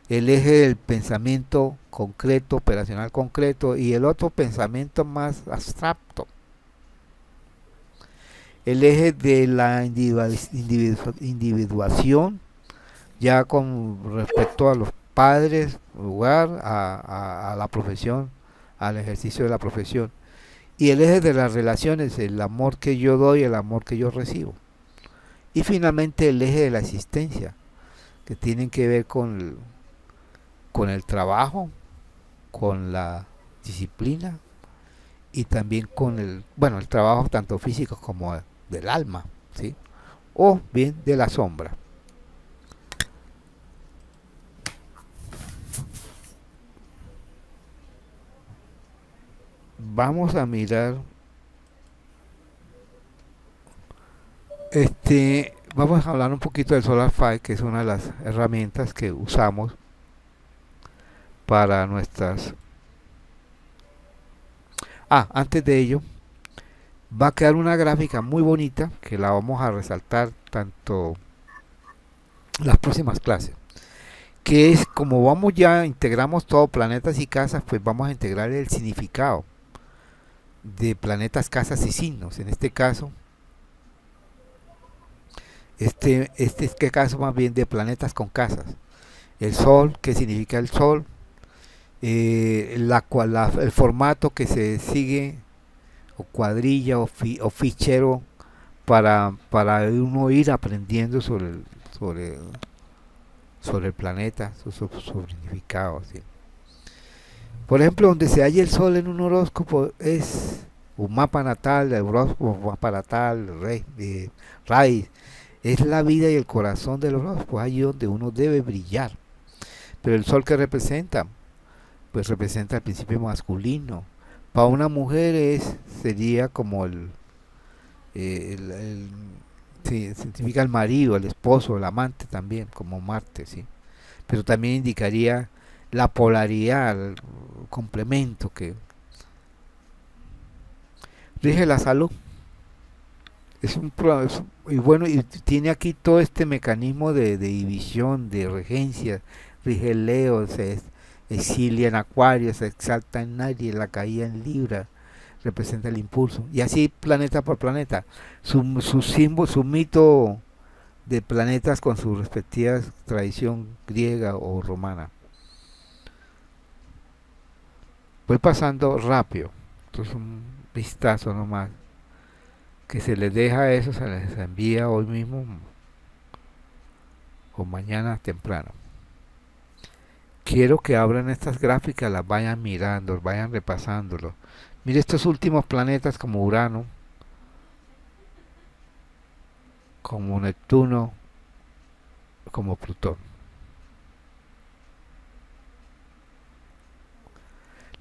El eje del pensamiento concreto, operacional concreto, y el otro pensamiento más abstracto. El eje de la individuación, ya con respecto a los padres, lugar, a la profesión, al ejercicio de la profesión. Y el eje de las relaciones, el amor que yo doy, el amor que yo recibo. Y finalmente el eje de la existencia, que tienen que ver con el trabajo, con la disciplina y también con el trabajo tanto físico como del alma, ¿sí? O bien de la sombra. Vamos a mirar vamos a hablar un poquito del SolarFi, que es una de las herramientas que usamos para nuestras... Antes de ello, va a quedar una gráfica muy bonita que la vamos a resaltar tanto las próximas clases, que es como vamos ya integramos todo planetas y casas, pues vamos a integrar el significado de planetas, casas y signos. En este caso, este caso más bien de planetas con casas. El sol, qué significa el sol, el formato que se sigue, o cuadrilla o fichero para uno ir aprendiendo sobre el planeta, su significado, ¿sí? Por ejemplo, donde se halla el sol en un horóscopo es un mapa natal, el horóscopo, mapa natal, raíz, es la vida y el corazón del horóscopo, ahí donde uno debe brillar. Pero el sol que representa, pues representa el principio masculino. Para una mujer sería como sí, significa el marido, el esposo, el amante también, como Marte, sí. Pero también indicaría la polaridad, el complemento que rige la salud. Y bueno, y tiene aquí todo este mecanismo de división, de regencia. Rige Leo, se exilia en Acuario, se exalta en Aries, la caída en Libra, representa el impulso. Y así planeta por planeta. Su símbolo, su mito de planetas con su respectiva tradición griega o romana. Voy pasando rápido. Entonces un vistazo nomás. Que se les deja eso, se les envía hoy mismo o mañana temprano. Quiero que abran estas gráficas, las vayan mirando, vayan repasándolo. Mire estos últimos planetas como Urano, como Neptuno, como Plutón.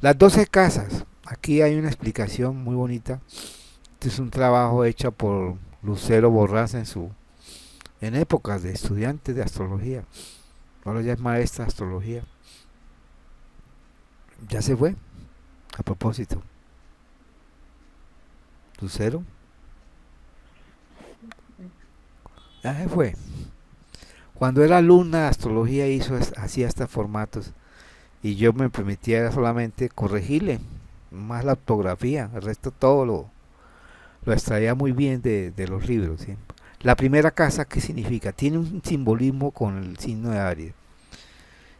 Las 12 casas, aquí hay una explicación muy bonita. Este es un trabajo hecho por Lucero Borrás en épocas de estudiantes de astrología. Ahora ya es maestra de astrología. Ya se fue, a propósito. Lucero. Ya se fue. Cuando era alumna de astrología hacía estos formatos y yo me permitía solamente corregirle más la ortografía, el resto todo lo extraía muy bien de los libros, ¿sí? La primera casa, ¿qué significa? Tiene un simbolismo con el signo de Aries.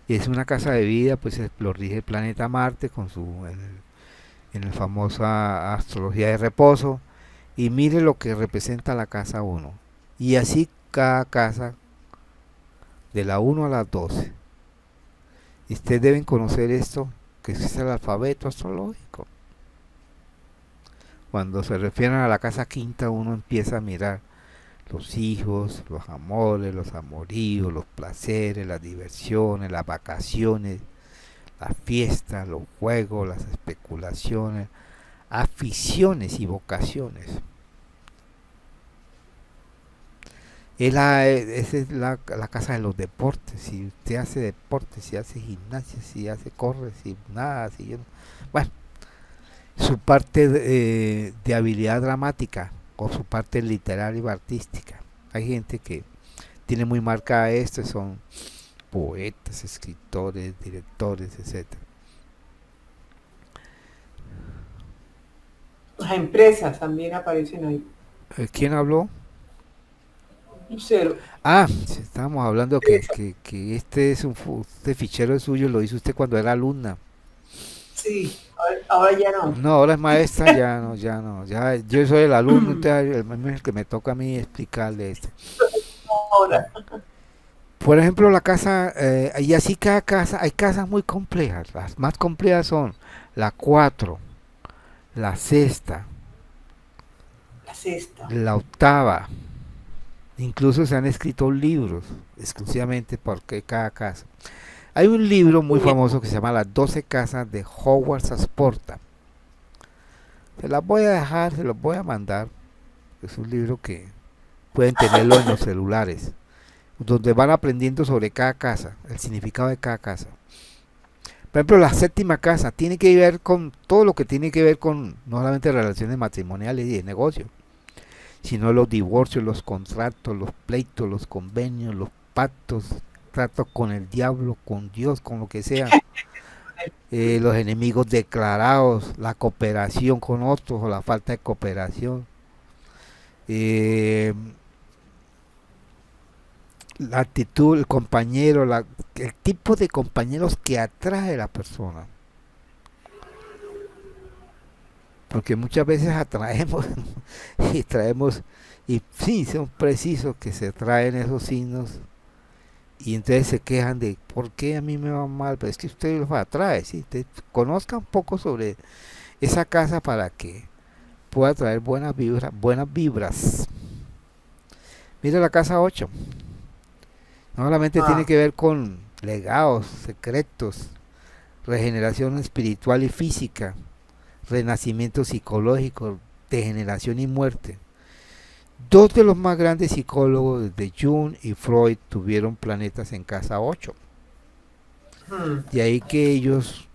Y es una casa de vida, pues lo rige el planeta Marte con en la famosa astrología de reposo. Y mire lo que representa la casa 1. Y así cada casa de la 1 a la 12. Y ustedes deben conocer esto, que es el alfabeto astrológico. Cuando se refieren a la casa quinta, uno empieza a mirar los hijos, los amores, los amoríos, los placeres, las diversiones, las vacaciones, las fiestas, los juegos, las especulaciones, aficiones y vocaciones. Esa es la casa de los deportes. Si usted hace deporte, si hace gimnasia, si corre, si nada, bueno, su parte de habilidad dramática o su parte literaria y artística. Hay gente que tiene muy marcada esto, son poetas, escritores, directores, etcétera. Las empresas también aparecen ahí. ¿Quién habló? Lucero. Sí, estábamos hablando que este este fichero suyo lo hizo usted cuando era alumna. Sí, ahora ya no. No, ahora es maestra, ya no. Ya, yo soy el alumno, entonces es el que me toca a mí explicarle esto. Ahora. Por ejemplo, la casa, y así cada casa, hay casas muy complejas. Las más complejas son la 4, la sexta, la octava. Incluso se han escrito libros exclusivamente por cada casa. Hay un libro muy famoso que se llama Las 12 casas de Howard Sasporta. Se las voy a dejar, se los voy a mandar. Es un libro que pueden tenerlo en los celulares, donde van aprendiendo sobre cada casa, el significado de cada casa. Por ejemplo, la séptima casa tiene que ver con todo lo que tiene que ver con no solamente relaciones matrimoniales y de negocio, sino los divorcios, los contratos, los pleitos, los convenios, los pactos, tratos con el diablo, con Dios, con lo que sea, los enemigos declarados, la cooperación con otros o la falta de cooperación, eh, la actitud, el compañero, el tipo de compañeros que atrae a la persona. Porque muchas veces atraemos y traemos, y sí, son precisos que se traen esos signos, y entonces se quejan de por qué a mí me va mal, pero es que usted los atrae, ¿sí? Usted conozca un poco sobre esa casa para que pueda traer buenas vibras. Mira la casa 8. No solamente tiene que ver con legados, secretos, regeneración espiritual y física, renacimiento psicológico, degeneración y muerte. Dos de los más grandes psicólogos de Jung y Freud tuvieron planetas en casa 8. De ahí que ellos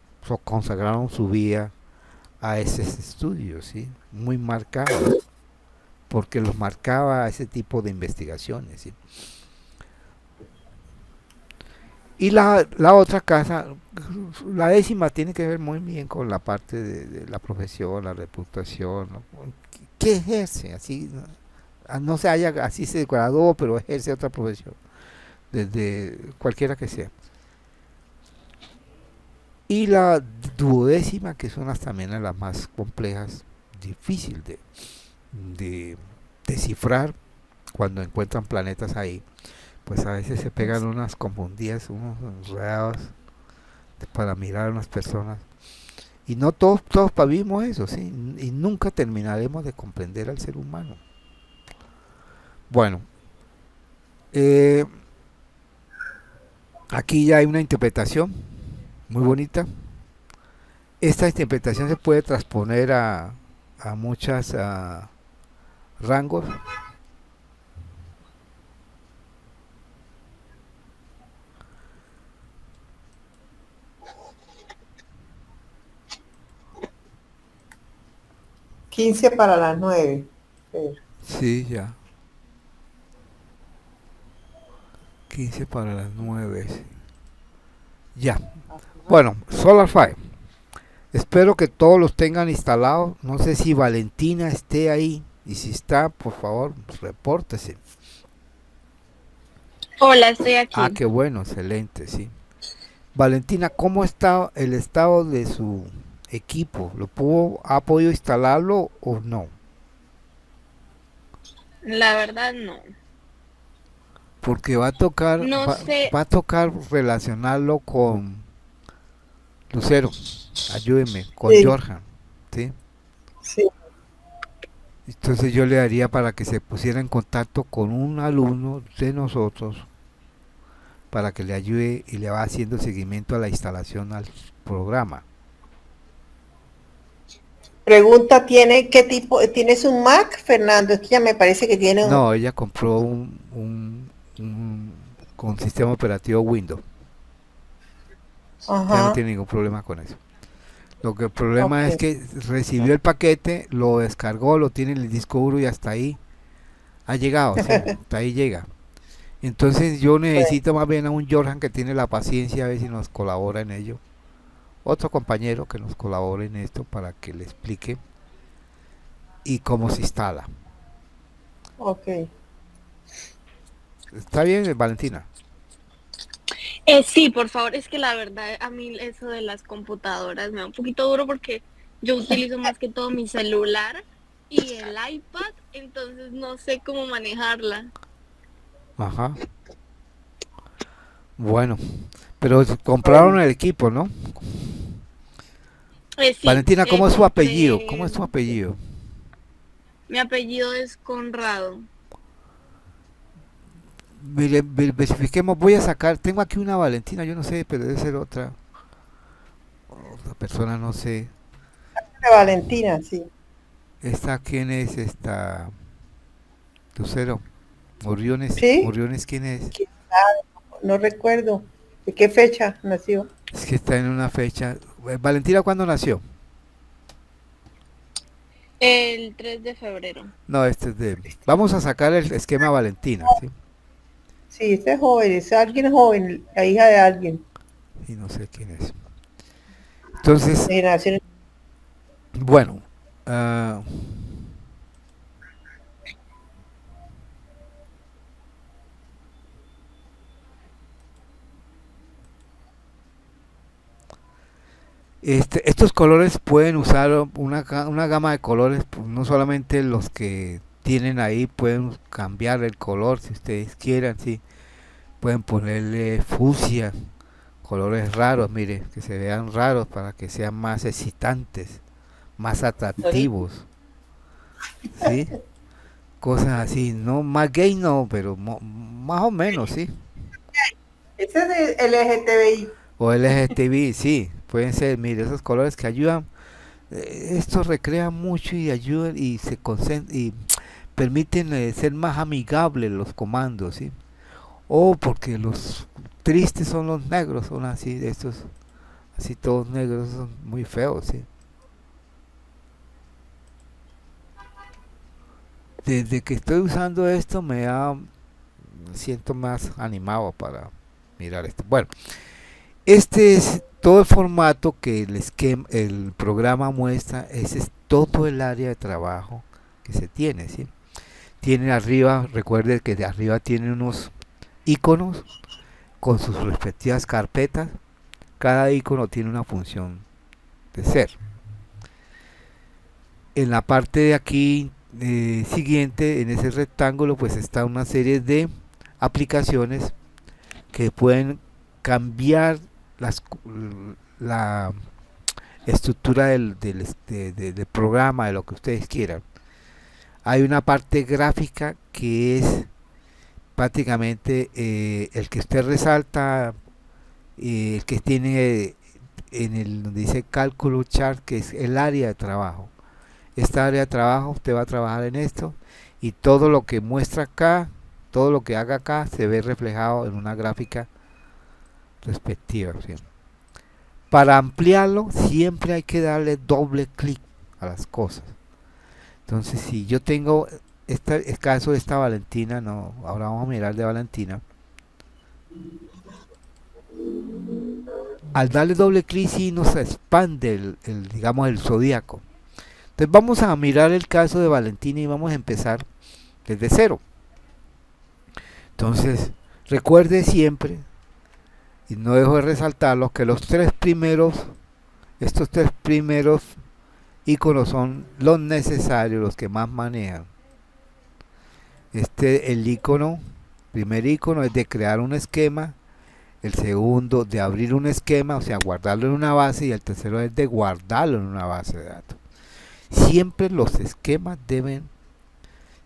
consagraron su vida a esos estudios, ¿sí? Muy marcados, porque los marcaba ese tipo de investigaciones, ¿sí? Y la otra casa, la 10ª, tiene que ver muy bien con la parte de la profesión, la reputación, ¿no? ¿Qué ejerce? Así no se haya, así se graduó, pero ejerce otra profesión, desde cualquiera que sea. Y la 12ª, que son también las más complejas, difícil de descifrar cuando encuentran planetas ahí, pues a veces se pegan unas confundidas, unos enredados para mirar a unas personas, y no todos vivimos eso, ¿sí? Y nunca terminaremos de comprender al ser humano. Bueno, aquí ya hay una interpretación muy bonita. Esta interpretación se puede transponer a muchos rangos. Quince para las 9. Sí, ya. 15 para las 9. Ya. Bueno, SolarFi. Espero que todos los tengan instalados. No sé si Valentina esté ahí. Y si está, por favor, repórtese. Hola, estoy aquí. Ah, qué bueno, excelente, sí. Valentina, ¿cómo está el estado de su equipo? ¿Ha podido instalarlo o no? La verdad, no. Porque va a tocar, No sé. va a tocar relacionarlo con Lucero. Ayúdeme, con Sí. Jorjan, ¿sí? Sí. Entonces yo le daría para que se pusiera en contacto con un alumno de nosotros para que le ayude y le va haciendo seguimiento a la instalación al programa. Pregunta, ¿qué tipo? ¿Tienes un Mac, Fernando? Es que ya me parece que tiene un... No, ella compró con sistema operativo Windows. Ya no Ajá. tiene ningún problema con eso. Lo que el problema Ok. es que recibió el paquete, lo descargó, lo tiene en el disco duro y hasta ahí ha llegado, sí, hasta ahí llega. Entonces yo necesito más bien a un Jorjan que tiene la paciencia a ver si nos colabora en ello. Otro compañero que nos colabore en esto para que le explique y cómo se instala. Ok. ¿Está bien, Valentina? Sí, por favor, es que la verdad a mí eso de las computadoras me da un poquito duro porque yo utilizo más que todo mi celular y el iPad, entonces no sé cómo manejarla. Ajá. Bueno, pero compraron el equipo, ¿no? Sí, Valentina, ¿cómo es su apellido? compré- ¿Cómo es su apellido? Mi apellido es Conrado. Verifiquemos, voy a sacar, tengo aquí una Valentina, yo no sé, pero debe ser otra persona, no sé. Valentina, sí. ¿Esta quién es? Esta Lucero. ¿Sí? Moriones, ¿quién es? ¿Quién sabe? No recuerdo. ¿De qué fecha nació? Es que está en una fecha. Valentina, ¿cuándo nació? El 3 de febrero. No, este es de... Vamos a sacar el esquema Valentina, ¿sí? Sí, este es joven, es alguien joven, la hija de alguien. Y no sé quién es. Entonces, De generación. bueno, ah, estos colores pueden usar una gama de colores, pues, no solamente los que tienen ahí, pueden cambiar el color si ustedes quieran, sí. Pueden ponerle fucsia, colores raros, mire, que se vean raros para que sean más excitantes, más atractivos, ¿sí? Cosas así, no más gay no, pero más o menos, sí. Ese es de LGTBI. O LGTB, sí, pueden ser, mire, esos colores que ayudan, estos recrean mucho y ayudan y se concentran y permiten ser más amigables los comandos, ¿sí? O porque los tristes son los negros, son así, estos, así todos negros, son muy feos, ¿sí? Desde que estoy usando esto me siento más animado para mirar esto. Bueno, este es todo el formato que el programa muestra, ese es todo el área de trabajo que se tiene, ¿sí? Tiene arriba, recuerde que de arriba tiene unos iconos con sus respectivas carpetas. Cada icono tiene una función de ser. En la parte de aquí siguiente, en ese rectángulo, pues está una serie de aplicaciones que pueden cambiar la estructura del programa, de lo que ustedes quieran. Hay una parte gráfica que es prácticamente el que usted resalta, el que tiene en el donde dice cálculo chart, que es el área de trabajo. Esta área de trabajo usted va a trabajar en esto y todo lo que muestra acá, todo lo que haga acá se ve reflejado en una gráfica respectiva, ¿sí? Para ampliarlo siempre hay que darle doble clic a las cosas. Entonces, si yo tengo el caso de esta Valentina, no, ahora vamos a mirar de Valentina. Al darle doble clic sí nos expande digamos el zodíaco. Entonces vamos a mirar el caso de Valentina y vamos a empezar desde cero. Entonces, recuerde siempre, y no dejo de resaltarlo, que estos tres primeros iconos son los necesarios, los que más manejan. El primer icono es de crear un esquema, el segundo de abrir un esquema, o sea, guardarlo en una base, y el tercero es de guardarlo en una base de datos. Siempre los esquemas deben,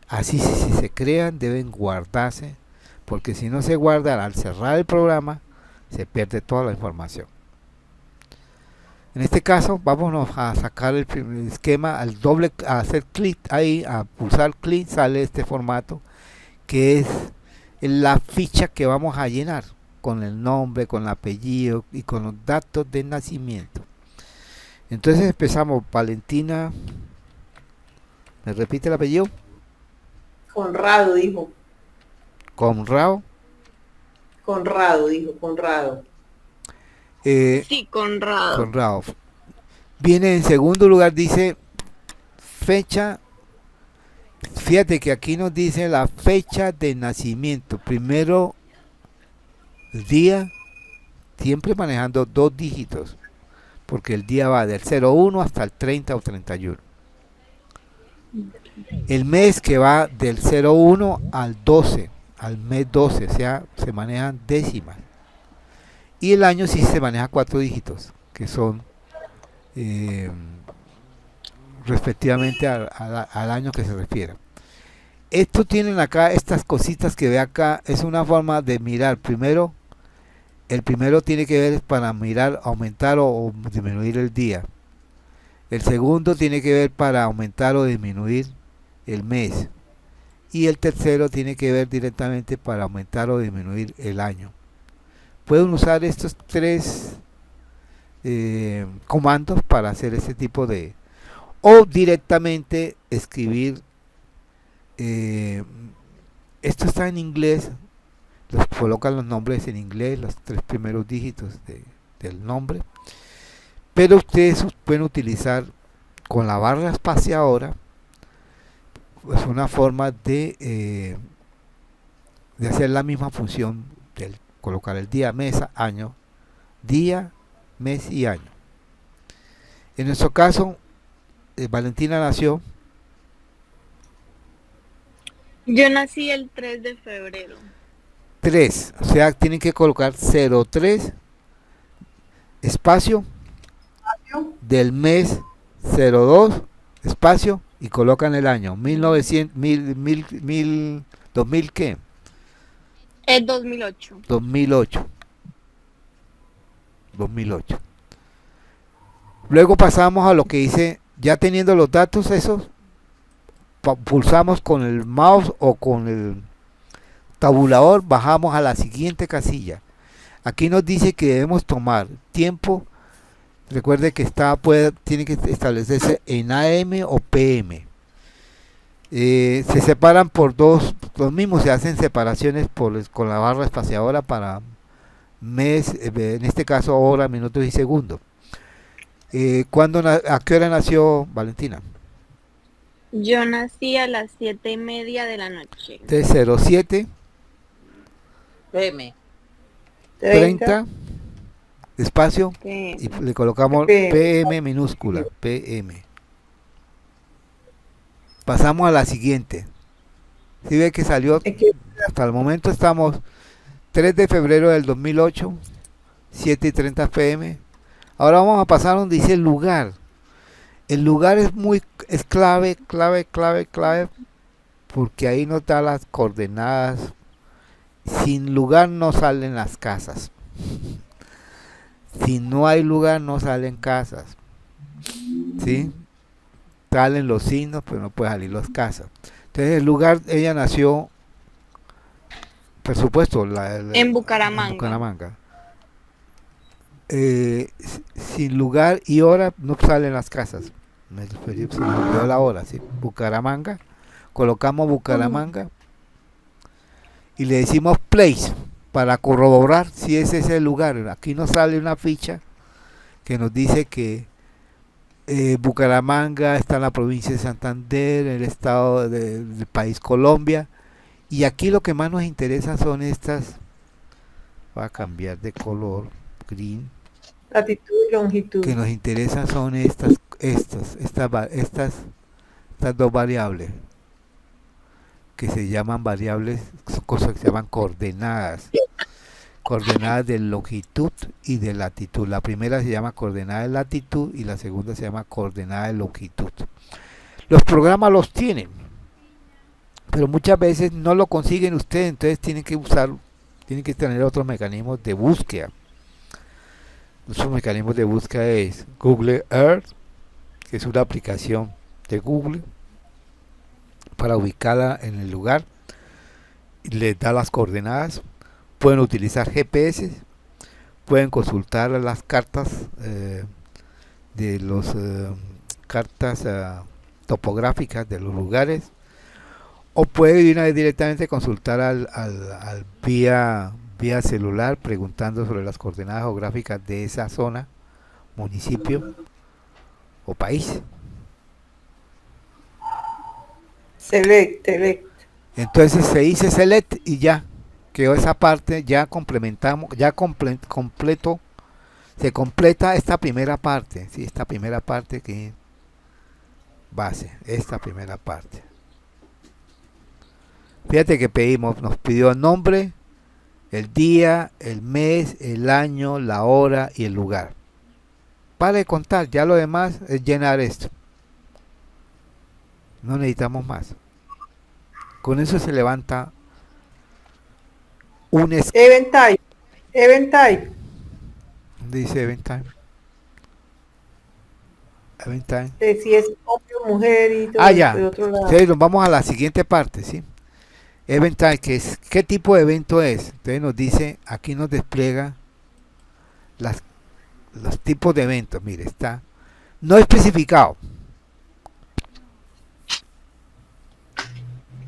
así si se crean, deben guardarse, porque si no se guardan al cerrar el programa, se pierde toda la información. En este caso, vámonos a sacar el primer esquema, a hacer clic ahí, a pulsar clic, sale este formato, que es la ficha que vamos a llenar, con el nombre, con el apellido y con los datos de nacimiento. Entonces empezamos, Valentina, ¿me repite el apellido? Conrado dijo. Conrado. Conrado dijo, Conrado. Sí, Conrado. Conrado. Viene en segundo lugar, dice fecha. Fíjate que aquí nos dice la fecha de nacimiento. Primero, día, siempre manejando 2 dígitos, porque el día va del 01 hasta el 30 o 31. El mes que va del 01 al 12, al mes 12, o sea, se manejan décimas. Y el año sí se maneja 4 dígitos, que son respectivamente al año que se refiere. Esto tienen acá, estas cositas que ve acá, es una forma de mirar. Primero, el primero tiene que ver para mirar, aumentar o disminuir el día. El segundo tiene que ver para aumentar o disminuir el mes. y el tercero tiene que ver directamente para aumentar o disminuir el año. Pueden usar estos tres comandos para hacer ese tipo de, o directamente escribir, esto está en inglés, los colocan los nombres en inglés, los tres primeros dígitos del nombre, pero ustedes pueden utilizar con la barra espaciadora, pues una forma de hacer la misma función, de colocar el día, mes, año, día, mes y año. En nuestro caso, Valentina nació Yo nací el 3 de febrero. 3, o sea, tienen que colocar 03 espacio del mes 02 espacio y colocan el año 1900, 2000 ¿qué? Es 2008. 2008. Luego pasamos a lo que dice, ya teniendo los datos esos, pulsamos con el mouse o con el tabulador, bajamos a la siguiente casilla. Aquí nos dice que debemos tomar tiempo. Recuerde que tiene que establecerse en AM o PM. Se separan por los mismos se hacen separaciones con la barra espaciadora para mes, en este caso hora, minutos y segundos. ¿A qué hora nació Valentina? Yo nací a las 7:30 de la noche. 307 PM. 30 espacio Sí. y le colocamos PM minúscula, PM. Pasamos a la siguiente. Si ve que salió, hasta el momento estamos 3 de febrero del 2008, 7:30 PM. Ahora vamos a pasar donde dice el lugar. El lugar es clave, porque ahí nos da las coordenadas. Sin lugar no salen las casas. Si no hay lugar no salen casas. ¿Sí? Salen los signos, pero no pueden salir las casas. Entonces el lugar, ella nació, por supuesto, En Bucaramanga. en Bucaramanga. Sin lugar y hora no salen las casas. Me olvidó la hora, ¿sí? Bucaramanga. Colocamos Bucaramanga y le decimos place para corroborar si ese es el lugar. Aquí nos sale una ficha que nos dice que Bucaramanga está en la provincia de Santander, en el estado del país Colombia, y aquí lo que más nos interesa son estas. Va a cambiar de color, green. Latitud y longitud. Que nos interesan son estas dos variables que se llaman variables, son cosas que se llaman coordenadas de longitud y de latitud. La primera se llama coordenada de latitud y la segunda se llama coordenada de longitud. Los programas los tienen, pero muchas veces no lo consiguen ustedes, entonces tienen que tener otros mecanismos de búsqueda. Nuestros mecanismos de búsqueda es Google Earth, que es una aplicación de Google para ubicarla en el lugar, y les da las coordenadas. Pueden utilizar GPS, pueden consultar las cartas de los cartas topográficas de los lugares, o puede ir directamente consultar al vía celular preguntando sobre las coordenadas geográficas de esa zona, municipio o país. Select. Entonces se dice select y ya quedó esa parte, ya complementamos, se completa esta primera parte, ¿sí? Esta primera parte que es base, esta primera parte. Fíjate que nos pidió el nombre, el día, el mes, el año, la hora y el lugar. Para de contar, ya lo demás es llenar esto. No necesitamos más. Con eso se levanta un Event type. dice event time. Si es hombre o mujer y todo Ya. de otro lado. Entonces nos vamos a la siguiente parte, ¿sí? Event type, que es, ¿qué tipo de evento es? Entonces nos dice, aquí nos despliega las, los tipos de eventos. Mire, está no especificado.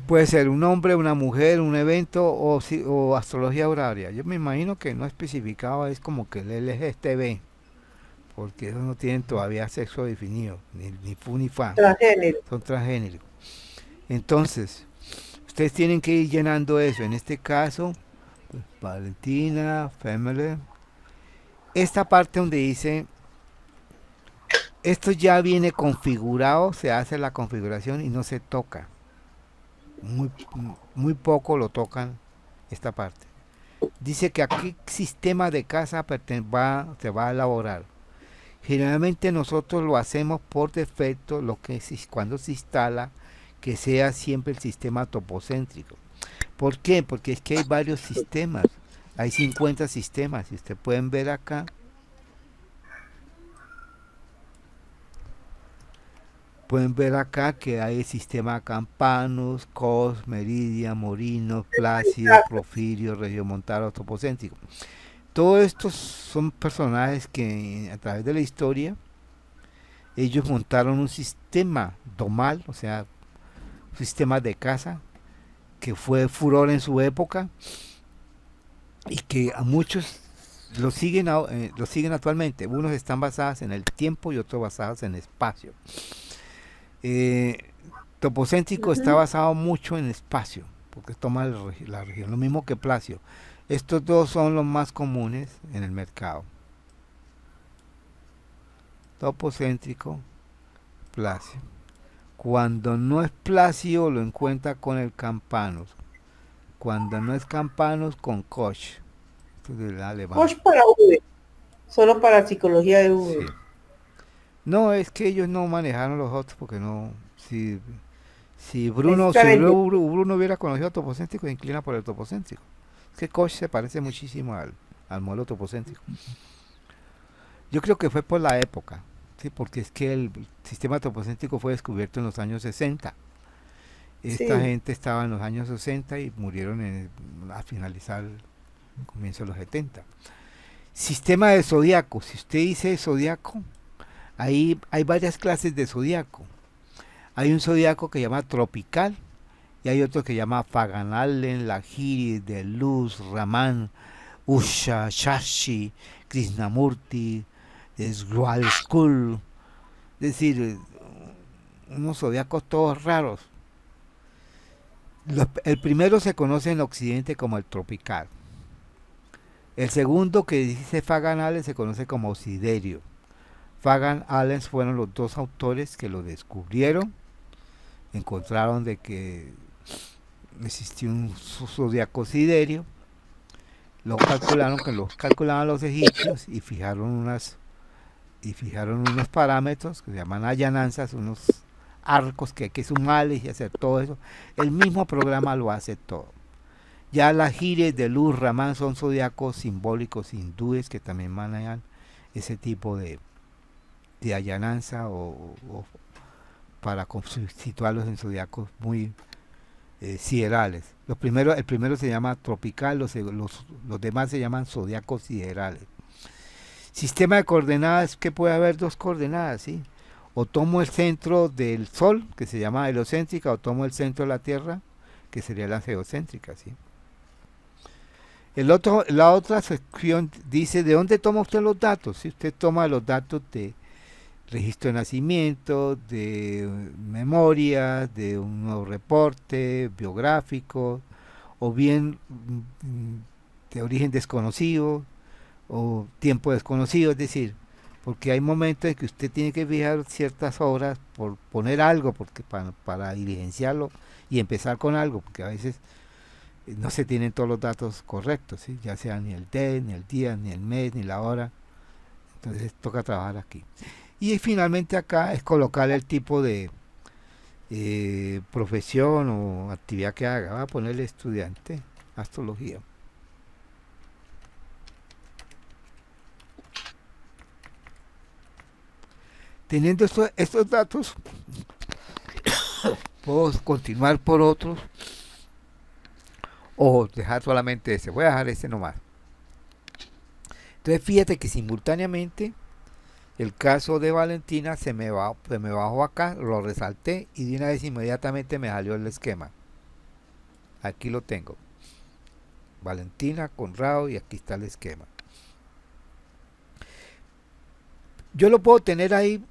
Puede ser un hombre, una mujer, un evento o astrología horaria. Yo me imagino que no especificado es como que el LGTB, porque esos no tienen todavía sexo definido, ni fu ni fa, Transgénero. son transgénicos. Entonces, ustedes tienen que ir llenando eso. En este caso, pues, Valentina, Family. Esta parte donde dice, esto ya viene configurado, se hace la configuración y no se toca. Muy, muy poco lo tocan esta parte. Dice que aquí sistema de casa se va a elaborar. Generalmente nosotros lo hacemos por defecto, cuando se instala, que sea siempre el sistema topocéntrico. ¿Por qué? Porque es que hay varios sistemas. Hay 50 sistemas. Si ustedes pueden ver acá, que hay el sistema Campanus, Cos, Meridian, Morino, Plácido, Porfirio, Regiomontano, topocéntrico. Todos estos son personajes que a través de la historia ellos montaron un sistema domal, o sea, un sistema de casa que fue furor en su época y que a muchos lo siguen actualmente. Unos están basados en el tiempo y otros basados en el espacio. Topocéntrico está basado mucho en espacio, porque toma la región, lo mismo que Placio. Estos dos son los más comunes en el mercado. Topocéntrico, Placio. Cuando no es Placio lo encuentra con el Campanus. Cuando no es Campanus, con Koch. Esto es del alemán. Coach para V. Solo para psicología de V. Sí. No, es que ellos no manejaron los otros porque no. Si Bruno hubiera conocido topocéntrico, se inclina por el topocéntrico. Es que Koch se parece muchísimo al modelo topocéntrico. Yo creo que fue por la época, ¿sí? Porque es que el sistema topocéntrico fue descubierto en los años 60. Esta gente estaba en los años 60 y murieron a finalizar el comienzo de los 70. Sistema de zodiaco. Si usted dice zodiaco, ahí hay varias clases de zodiaco. Hay un zodiaco que se llama tropical y hay otro que se llama Faganalen, Lahiri, de Luz, Raman, Usha, Shashi, Krishnamurti, Sgwal School. Es decir, unos zodiacos todos raros. El primero se conoce en Occidente como el tropical. El segundo, que dice Fagan Allen, se conoce como siderio. Fagan Allen fueron los dos autores que lo descubrieron. Encontraron de que existía un zodiaco siderio. Lo calculaban los egipcios y fijaron unos parámetros que se llaman allananzas, unos arcos que hay que sumarles y hacer todo eso. El mismo programa lo hace todo. Ya las gires de Luz, Ramán son zodiacos simbólicos hindúes que también manejan ese tipo de allananza o para situarlos en zodiacos muy siderales. El primero se llama tropical, los demás se llaman zodiacos siderales. Sistema de coordenadas, que puede haber dos coordenadas, ¿sí? O tomo el centro del Sol, que se llama heliocéntrica, o tomo el centro de la Tierra, que sería la geocéntrica, ¿sí? La otra sección dice, ¿de dónde toma usted los datos? Si usted toma los datos de registro de nacimiento, de memoria, de un nuevo reporte biográfico, o bien de origen desconocido, o tiempo desconocido, es decir, porque hay momentos en que usted tiene que fijar ciertas horas por poner algo, porque para diligenciarlo y empezar con algo, porque a veces no se tienen todos los datos correctos, ¿sí? Ya sea ni el día, ni el mes, ni la hora. Entonces toca trabajar aquí. Y finalmente acá es colocar el tipo de profesión o actividad que haga. Va a ponerle estudiante, astrología. Teniendo estos datos, puedo continuar por otros o dejar solamente ese. Voy a dejar ese nomás. Entonces fíjate que simultáneamente el caso de Valentina se me bajó acá, lo resalté y de una vez inmediatamente me salió el esquema. Aquí lo tengo. Valentina, Conrado, y aquí está el esquema. Yo lo puedo tener ahí,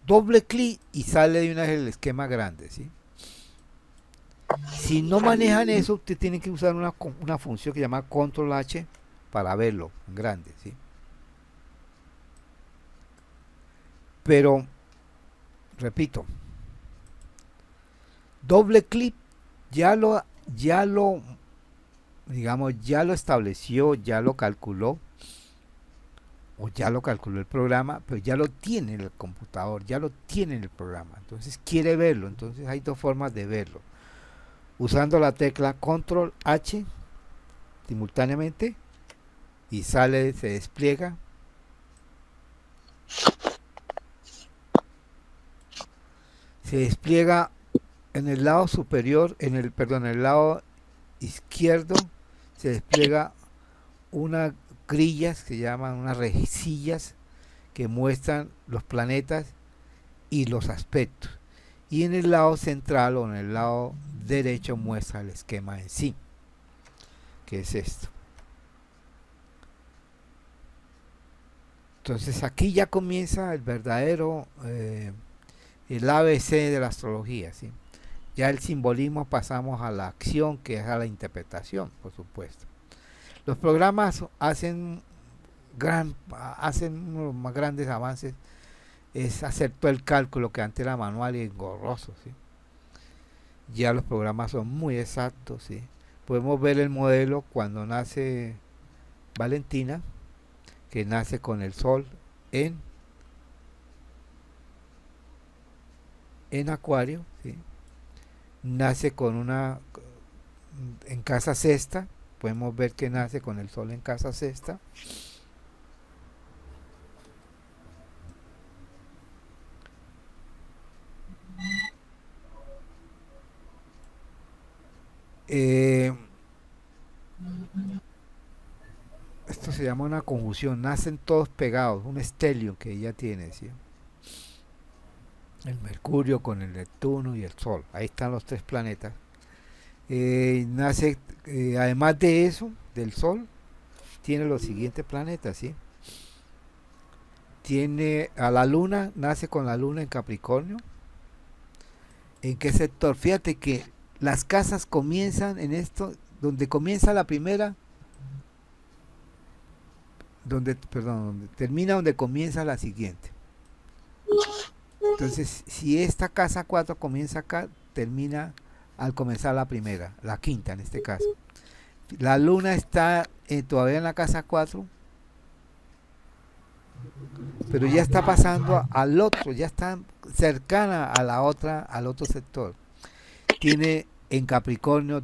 doble clic y sale de una vez el esquema grande, ¿sí? Si no manejan eso, usted tiene que usar una función que se llama control H para verlo en grande, ¿sí? Pero, repito, doble clic digamos, ya lo estableció, ya lo calculó, o ya lo calculó el programa, pero ya lo tiene en el computador, ya lo tiene en el programa, entonces quiere verlo. Entonces hay dos formas de verlo: usando la tecla control H simultáneamente y sale, se despliega, en el lado superior, en el lado izquierdo se despliega unas grillas que se llaman unas rejillas que muestran los planetas y los aspectos, y en el lado central o en el lado derecho muestra el esquema en sí, que es esto. Entonces aquí ya comienza el verdadero el ABC de la astrología, ¿sí? Ya el simbolismo pasamos a la acción, que es a la interpretación, por supuesto. Los programas hacen uno de los más grandes avances, es hacer todo el cálculo que antes era manual y engorroso, ¿sí? Ya los programas son muy exactos, ¿sí? Podemos ver el modelo cuando nace Valentina, que nace con el sol en Acuario, ¿sí? Nace en casa sexta. Podemos ver que nace con el sol en casa sexta. Esto se llama una conjunción, nacen todos pegados, un estelio que ella tiene, ¿sí? El Mercurio con el Neptuno y el Sol, ahí están los tres planetas. Además de eso, del Sol, tiene los siguientes planetas, ¿sí? Tiene a la Luna, nace con la Luna en Capricornio. ¿En qué sector? Fíjate que las casas comienzan en esto, donde comienza la primera, donde termina donde comienza la siguiente. Entonces, si esta casa 4 comienza acá, termina al comenzar la primera, la quinta en este caso. La luna está todavía en la casa 4, pero ya está pasando al otro, ya está cercana a la otra, al otro sector. Tiene en Capricornio,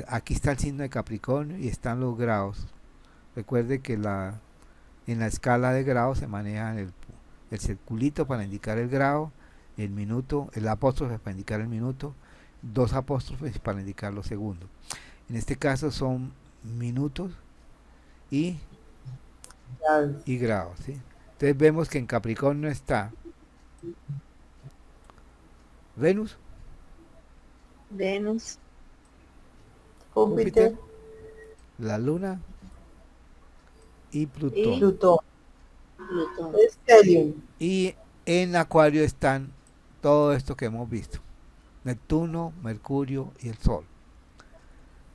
aquí está el signo de Capricornio y están los grados. Recuerde que en la escala de grados se maneja el circulito para indicar el grado, el minuto, el apóstrofe para indicar el minuto, dos apóstrofes para indicar los segundos. En este caso son minutos y grados, ¿sí? Entonces vemos que en Capricornio está Venus, Júpiter, la Luna y Plutón. Plutón. Stellium. Y en Acuario están todo esto que hemos visto: Neptuno, Mercurio y el Sol.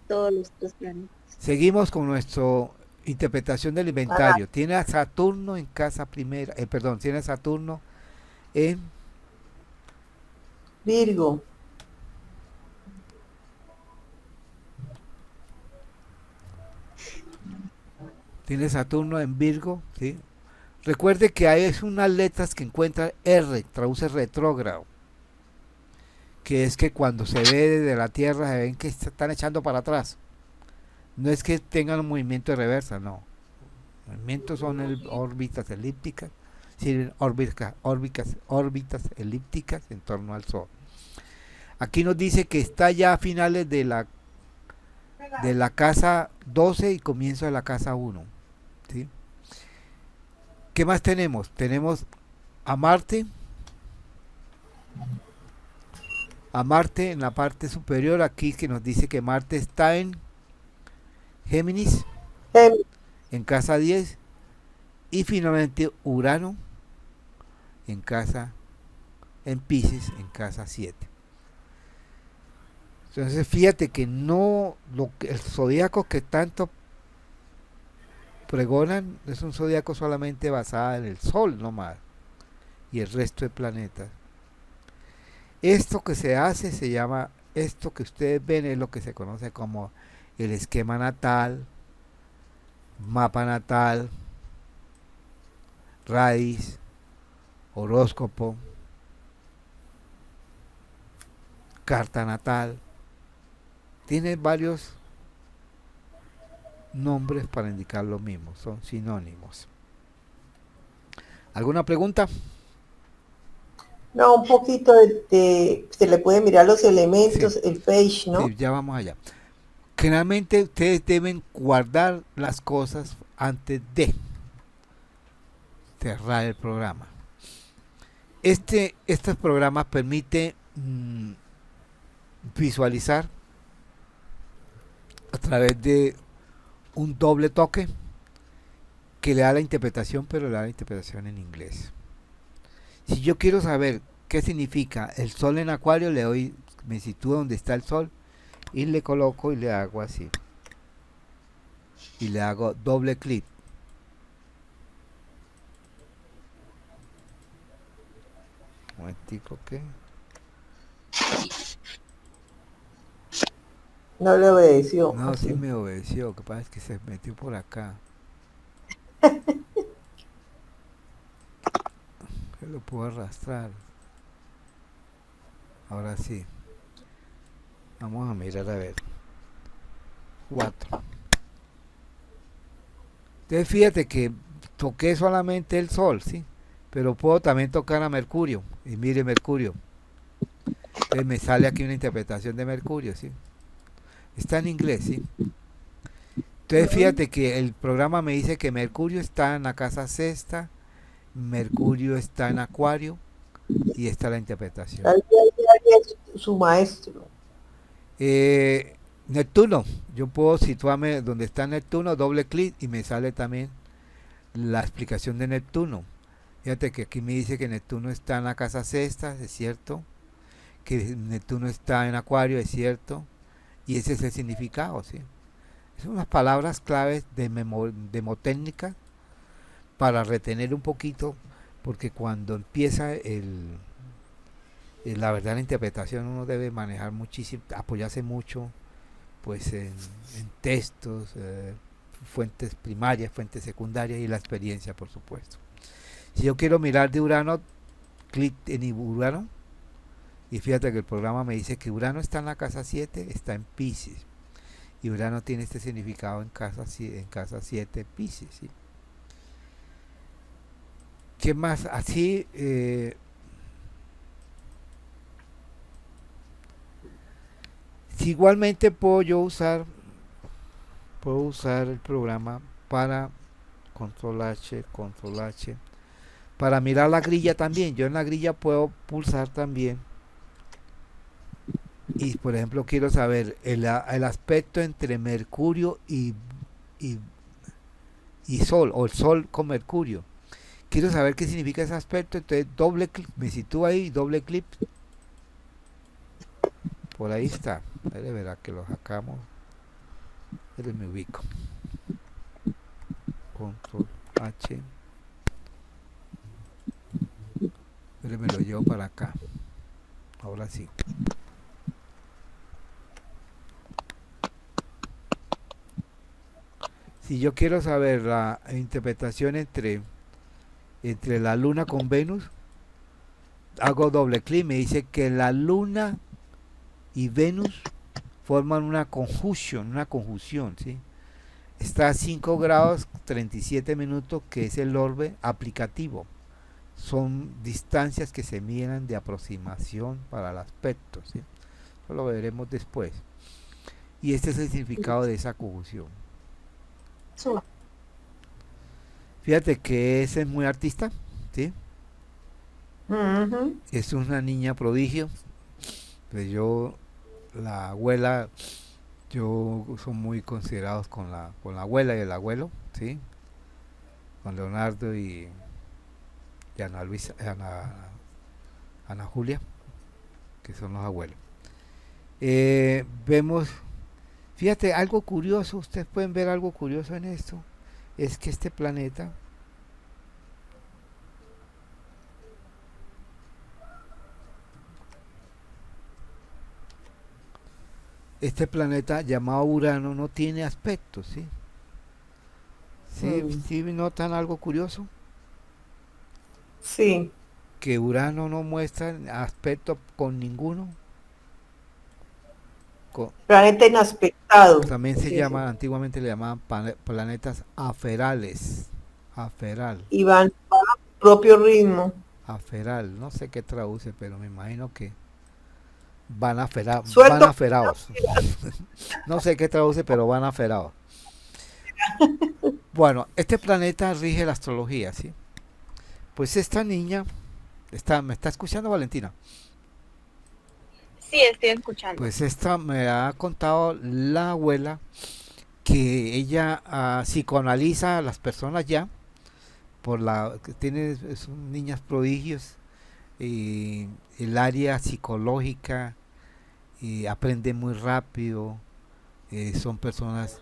Todos los tres planetas. Seguimos con nuestra interpretación del inventario. Tiene a Saturno en casa primera, tiene a Saturno en Virgo. Tiene Saturno en Virgo, ¿sí? Recuerde que hay unas letras que encuentra R, traduce retrógrado, que es que cuando se ve desde la Tierra se ven que se están echando para atrás. No es que tengan un movimiento de reversa, no. Los movimientos son órbitas elípticas, sí, órbitas elípticas en torno al Sol. Aquí nos dice que está ya a finales de la casa 12 y comienzo de la casa 1. ¿Sí? ¿Qué más tenemos? Tenemos a Marte en la parte superior, aquí que nos dice que Marte está en Géminis, Em, en casa 10, y finalmente Urano en Pisces, en casa 7. Entonces fíjate que no, el zodíaco que tanto pregonan es un zodíaco solamente basado en el Sol nomás, y el resto de planetas. Esto que se hace se llama, esto que ustedes ven es lo que se conoce como el esquema natal, mapa natal, raíz, horóscopo, carta natal. Tiene varios nombres para indicar lo mismo, son sinónimos. ¿Alguna pregunta? no, un poquito se le puede mirar los elementos, Sí. el page, ¿no? Sí, ya vamos allá. Generalmente ustedes deben guardar las cosas antes de cerrar el programa. Estos programas permiten visualizar a través de un doble toque que le da la interpretación, pero le da la interpretación en inglés. Si yo quiero saber qué significa el sol en Acuario, le doy, me sitúo donde está el sol y le coloco y le hago así. Y le hago doble clic. Un momentico que... No le obedeció. No, sí así. me obedeció, lo que pasa es que se metió por acá. Yo lo puedo arrastrar. Ahora sí. Vamos a mirar a ver. 4. Entonces fíjate que toqué solamente el sol, ¿sí? Pero puedo también tocar a Mercurio. Y mire Mercurio. Entonces me sale aquí una interpretación de Mercurio, ¿sí? Está en inglés, ¿sí? Entonces fíjate que el programa me dice que Mercurio está en la casa sexta, Mercurio está en Acuario y está la interpretación. Ahí es su maestro. Neptuno, yo puedo situarme donde está Neptuno, doble clic y me sale también la explicación de Neptuno. Fíjate que aquí me dice que Neptuno está en la casa sexta, es cierto, que Neptuno está en Acuario, es cierto, y ese es el significado, ¿sí? Son unas palabras claves de demotécnica para retener un poquito, porque cuando empieza la verdad la interpretación uno debe manejar muchísimo, apoyarse mucho pues en textos, fuentes primarias, fuentes secundarias y la experiencia, por supuesto. Si yo quiero mirar de Urano, clic en Urano y fíjate que el programa me dice que Urano está en la casa 7, está en Pisces. Y Urano tiene este significado en casa 7 Pisces, ¿sí? ¿Qué más? Así si igualmente puedo usar el programa para control H, para mirar la grilla también. Yo en la grilla puedo pulsar también. Y por ejemplo quiero saber el aspecto entre Mercurio y Sol, o el Sol con Mercurio. Quiero saber qué significa ese aspecto, entonces doble clic, me sitúo ahí, doble clic. Por ahí está. Ahí de verdad que lo sacamos. Ahí me ubico. Control H. Ahora me lo llevo para acá. Ahora sí. Si yo quiero saber la interpretación entre la Luna con Venus, hago doble clic, me dice que la Luna y Venus forman una conjunción, ¿sí? Está a 5 grados 37 minutos, que es el orbe aplicativo. Son distancias que se miden de aproximación para el aspecto, ¿sí? eso lo veremos después. Y este es el significado de esa conjunción. Fíjate que ese es muy artista, ¿sí? Ujú. Es una niña prodigio. Pues yo, la abuela, yo son muy considerados con la abuela y el abuelo, ¿sí? Con Leonardo y Ana Luisa, Ana Julia, que son los abuelos. Vemos, fíjate, algo curioso, ustedes pueden ver algo curioso en esto, es que este planeta llamado Urano no tiene aspectos, ¿sí? ¿Sí, Mm. sí notan algo curioso? Sí, Que Urano no muestra aspecto con ninguno. planeta inaspectado. También se Sí, sí. llama, antiguamente le llamaban planetas aferales. Aferal, Y van a su propio ritmo. aferal, no sé qué traduce, pero me imagino que van Suelto. aferados. No sé qué traduce, pero van aferados. Bueno, este planeta rige la astrología, ¿sí? Pues esta niña, ¿me está escuchando, Valentina? Sí, estoy escuchando. Pues esta me ha contado la abuela que ella psicoanaliza a las personas ya, por la que tiene, son niñas prodigios, y el área psicológica, y aprende muy rápido, son personas,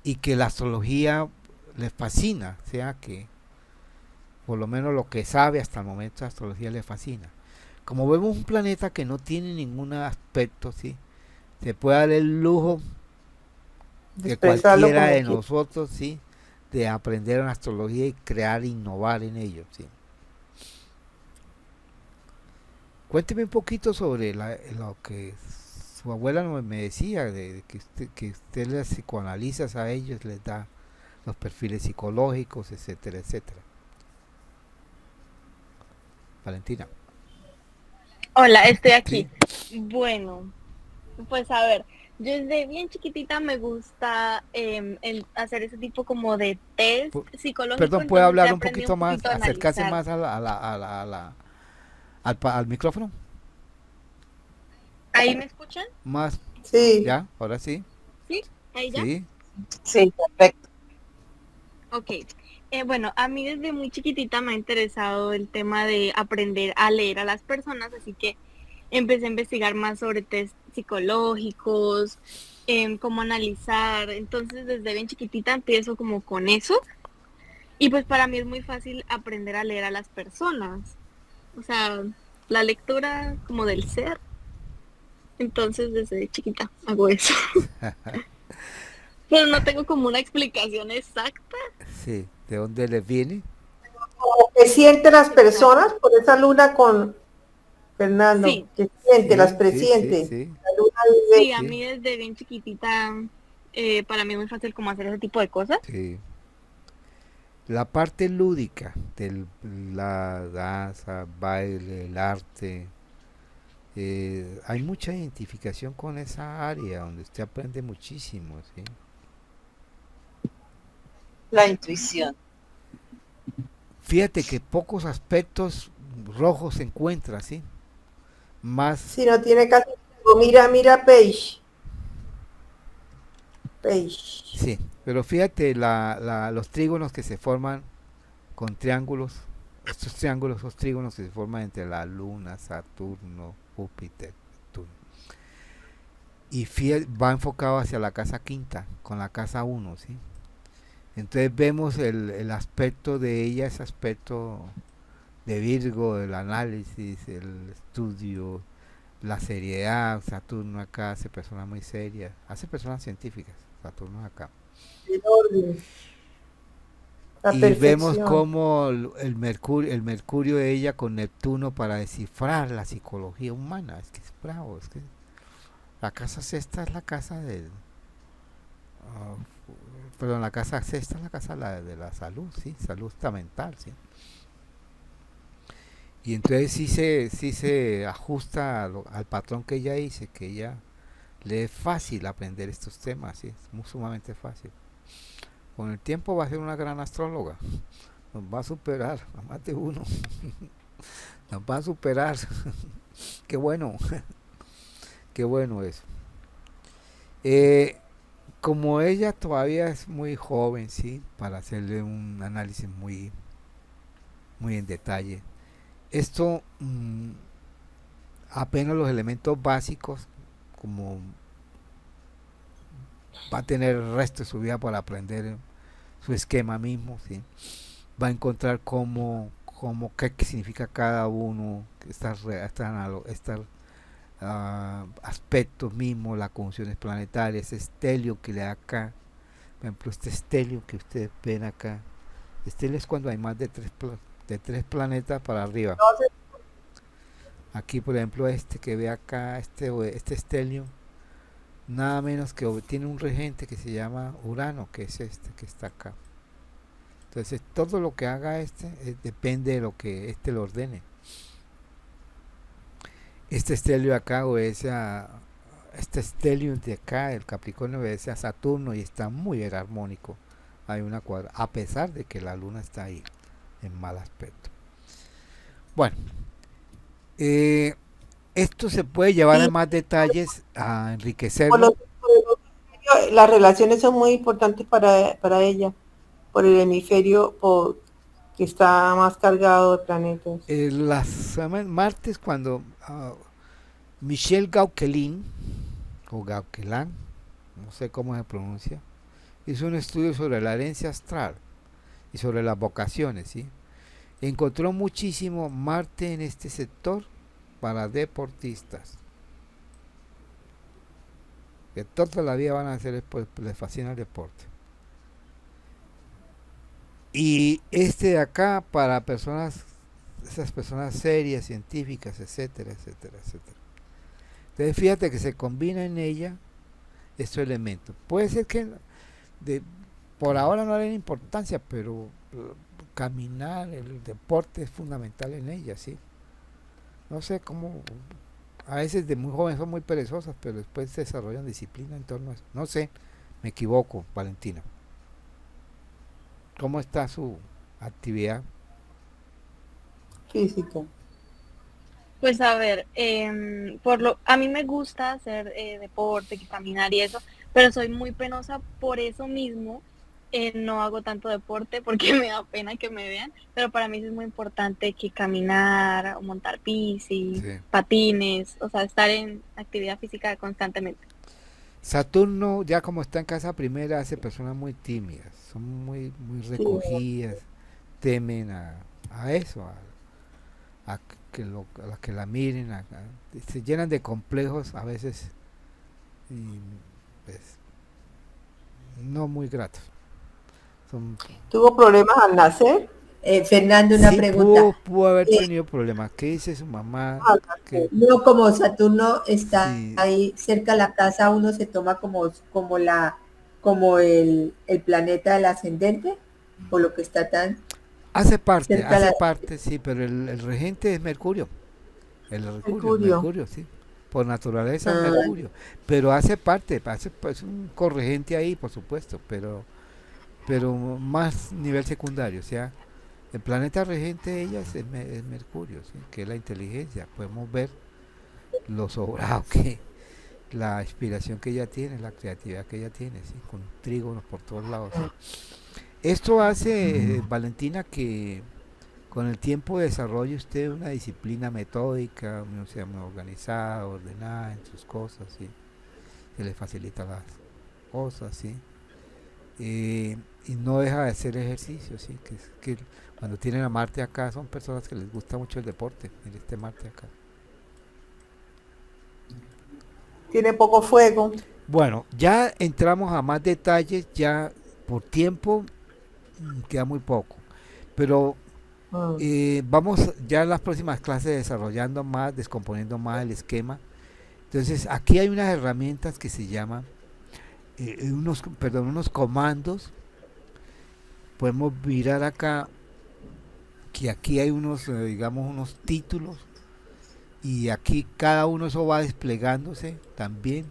y que la astrología les fascina, o sea que por lo menos lo que sabe hasta el momento de astrología le fascina. Como vemos un planeta que no tiene ningún aspecto, ¿sí? Se puede dar el lujo de Expresarlo cualquiera como de quiera. nosotros, ¿sí? De aprender en astrología y crear, innovar en ello, ¿sí? Cuénteme un poquito sobre lo que su abuela me decía, de que usted les psicoanaliza a ellos, les da los perfiles psicológicos, etcétera, etcétera. Valentina. Hola, estoy Sí. aquí. Bueno, pues a ver, yo desde bien chiquitita me gusta el hacer ese tipo como de test psicológico, Perdón, ¿puede entonces he hablar un aprendido poquito un más, poquito a acercarse analizar. más al micrófono? ¿Ahí me escuchan? Más, Sí, ya, ahora sí, ¿Sí? ¿Ahí ya? sí. sí, perfecto. Ok. Bueno, a mí desde muy chiquitita me ha interesado el tema de aprender a leer a las personas, así que empecé a investigar más sobre test psicológicos, cómo analizar. Entonces, desde bien chiquitita empiezo como con eso. Y pues para mí es muy fácil aprender a leer a las personas. O sea, la lectura como del ser. Entonces, desde chiquita hago eso. Pero no tengo como una explicación exacta. Sí, ¿de dónde les viene? Como que sienten las Exacto. personas por esa luna con Fernando, Sí, que siente, las Sí, sí, sí, presiente. sí, La luna sí, vive. a sí, mí desde bien chiquitita, para mí es muy fácil como hacer ese tipo de cosas. sí. La parte lúdica de la danza, baile, el arte, hay mucha identificación con esa área donde usted aprende muchísimo, ¿sí? La intuición. Fíjate que pocos aspectos rojos se encuentra, ¿sí? Más, Si no tiene casi. Mira, mira, Page. Page. sí, pero fíjate los trígonos que se forman con triángulos, estos triángulos, esos trígonos que se forman entre la Luna, Saturno, Júpiter, Neptuno. Y va enfocado hacia la casa quinta, con la casa uno, ¿sí? Entonces vemos el aspecto de ella, ese aspecto de Virgo, el análisis, el estudio, la seriedad. Saturno acá hace personas muy serias, hace personas científicas, Saturno acá. El orden. La Y vemos perfección. cómo el Mercurio de ella con Neptuno para descifrar la psicología humana. Es que es bravo, es que la casa sexta es la casa ah, perdón, la casa sexta es la casa de la salud, sí, salud mental, sí. Y entonces sí se ajusta al patrón que ella dice, que ella le es fácil aprender estos temas, sí, es muy sumamente fácil. Con el tiempo va a ser una gran astróloga, nos va a superar a más de uno, nos va a superar. Qué bueno, qué bueno eso. Eh, como ella todavía es muy joven, sí, para hacerle un análisis muy en detalle. Esto apenas los elementos básicos, como va a tener el resto de su vida para aprender su esquema mismo, ¿sí? Va a encontrar qué significa cada uno, estos aspectos mismos, las conjunciones planetarias, estelio que le da acá, por ejemplo, este estelio que ustedes ven acá, estelio es cuando hay más de tres planetas para arriba. Aquí, por ejemplo, este que ve acá, este estelio, nada menos que tiene un regente que se llama Urano, que es este que está acá. Entonces, todo lo que haga depende de lo que este lo ordene. Este estelio acá obedece este estelio de acá, el Capricornio obedece a Saturno y está muy armónico. Hay una cuadra, a pesar de que la luna está ahí en mal aspecto. Bueno, esto se puede llevar a más detalles a enriquecerlo. Las relaciones son muy importantes para ella, por el hemisferio que está más cargado de planetas. Martes, cuando Michel Gauquelin, o Gauquelin, no sé cómo se pronuncia, hizo un estudio sobre la herencia astral y sobre las vocaciones, ¿sí? Encontró muchísimo Marte en este sector para deportistas, que toda la vida van a hacer, pues les fascina el deporte. Y este de acá para esas personas serias, científicas, etcétera, etcétera, etcétera. Entonces fíjate que se combina en ella estos elementos. Puede ser que por ahora no le den importancia, pero caminar, el deporte es fundamental en ella, ¿sí? No sé cómo, a veces de muy jóvenes son muy perezosas, pero después se desarrollan disciplina en torno a eso. No sé, me equivoco, Valentina. ¿Cómo está su actividad? Física. Pues a ver, a mí me gusta hacer deporte, caminar y eso, pero soy muy penosa por eso mismo. No hago tanto deporte porque me da pena que me vean, pero para mí sí es muy importante que caminar o montar bici, Sí. patines, o sea, estar en actividad física constantemente. Saturno, ya como está en casa primera, hace personas muy tímidas, son muy Sí. recogidas, temen a eso, a que la miren, se llenan de complejos a veces y pues, no muy gratos. ¿Tuvo problemas al nacer? Fernando, una Sí, pregunta. pudo haber Eh, tenido problemas. ¿Qué dice su mamá? Al Que nacer. no, como Saturno está sí, ahí cerca de la casa, uno se toma como el planeta del ascendente, por lo que está tan cerca de hace la parte, sí, pero el regente es Mercurio. Mercurio. Mercurio, sí. Por naturaleza es ah, Mercurio. Pero hace parte, es un corregente ahí, por supuesto, pero más nivel secundario. O sea, el planeta regente de ellas es Mercurio, ¿sí? Que es la inteligencia. Podemos ver lo sobrado la inspiración que ella tiene, la creatividad que ella tiene, ¿sí? Con trígonos por todos lados. ¿Sí? Esto hace, Valentina, que con el tiempo desarrolle usted una disciplina metódica, o sea, muy organizada, ordenada en sus cosas, ¿sí? Se le facilita las cosas, ¿sí? Y no deja de hacer ejercicio, ¿sí? Que cuando tienen a Marte acá son personas que les gusta mucho el deporte, mire este Marte acá. Tiene poco fuego. Bueno, ya entramos a más detalles, ya por tiempo queda muy poco, pero Mm. vamos ya en las próximas clases desarrollando más, descomponiendo más el esquema. Entonces aquí hay unas herramientas que se llaman unos comandos. Podemos mirar acá que aquí hay unos, digamos, unos títulos, y aquí cada uno eso va desplegándose también,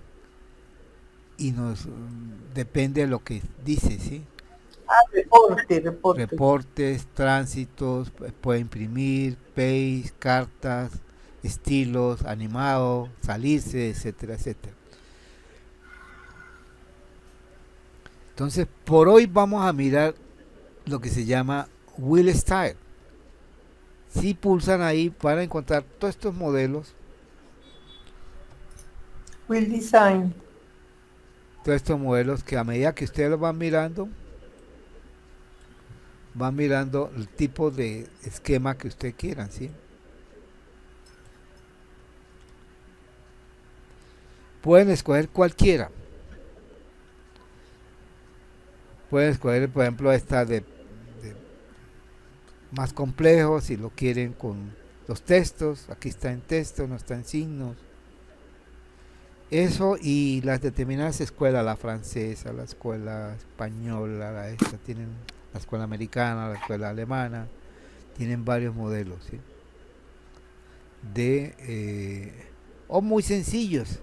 y nos depende de lo que dice, ¿sí? Reporte. Reportes, tránsitos, puede imprimir, paste, cartas, estilos, animado, salirse, etcétera, etcétera. Entonces, por hoy vamos a mirar lo que se llama Wheel Style. Si pulsan ahí van a encontrar todos estos modelos, Will Design. que a medida que ustedes los van mirando el tipo de esquema que ustedes quieran, ¿sí? Pueden escoger cualquiera. Pueden escoger, por ejemplo, esta de más complejo, si lo quieren con los textos. Aquí está en texto, no está en signos. Eso, y las determinadas escuelas, la francesa, la escuela española, tienen la escuela americana, la escuela alemana, tienen varios modelos, ¿sí? O muy sencillos,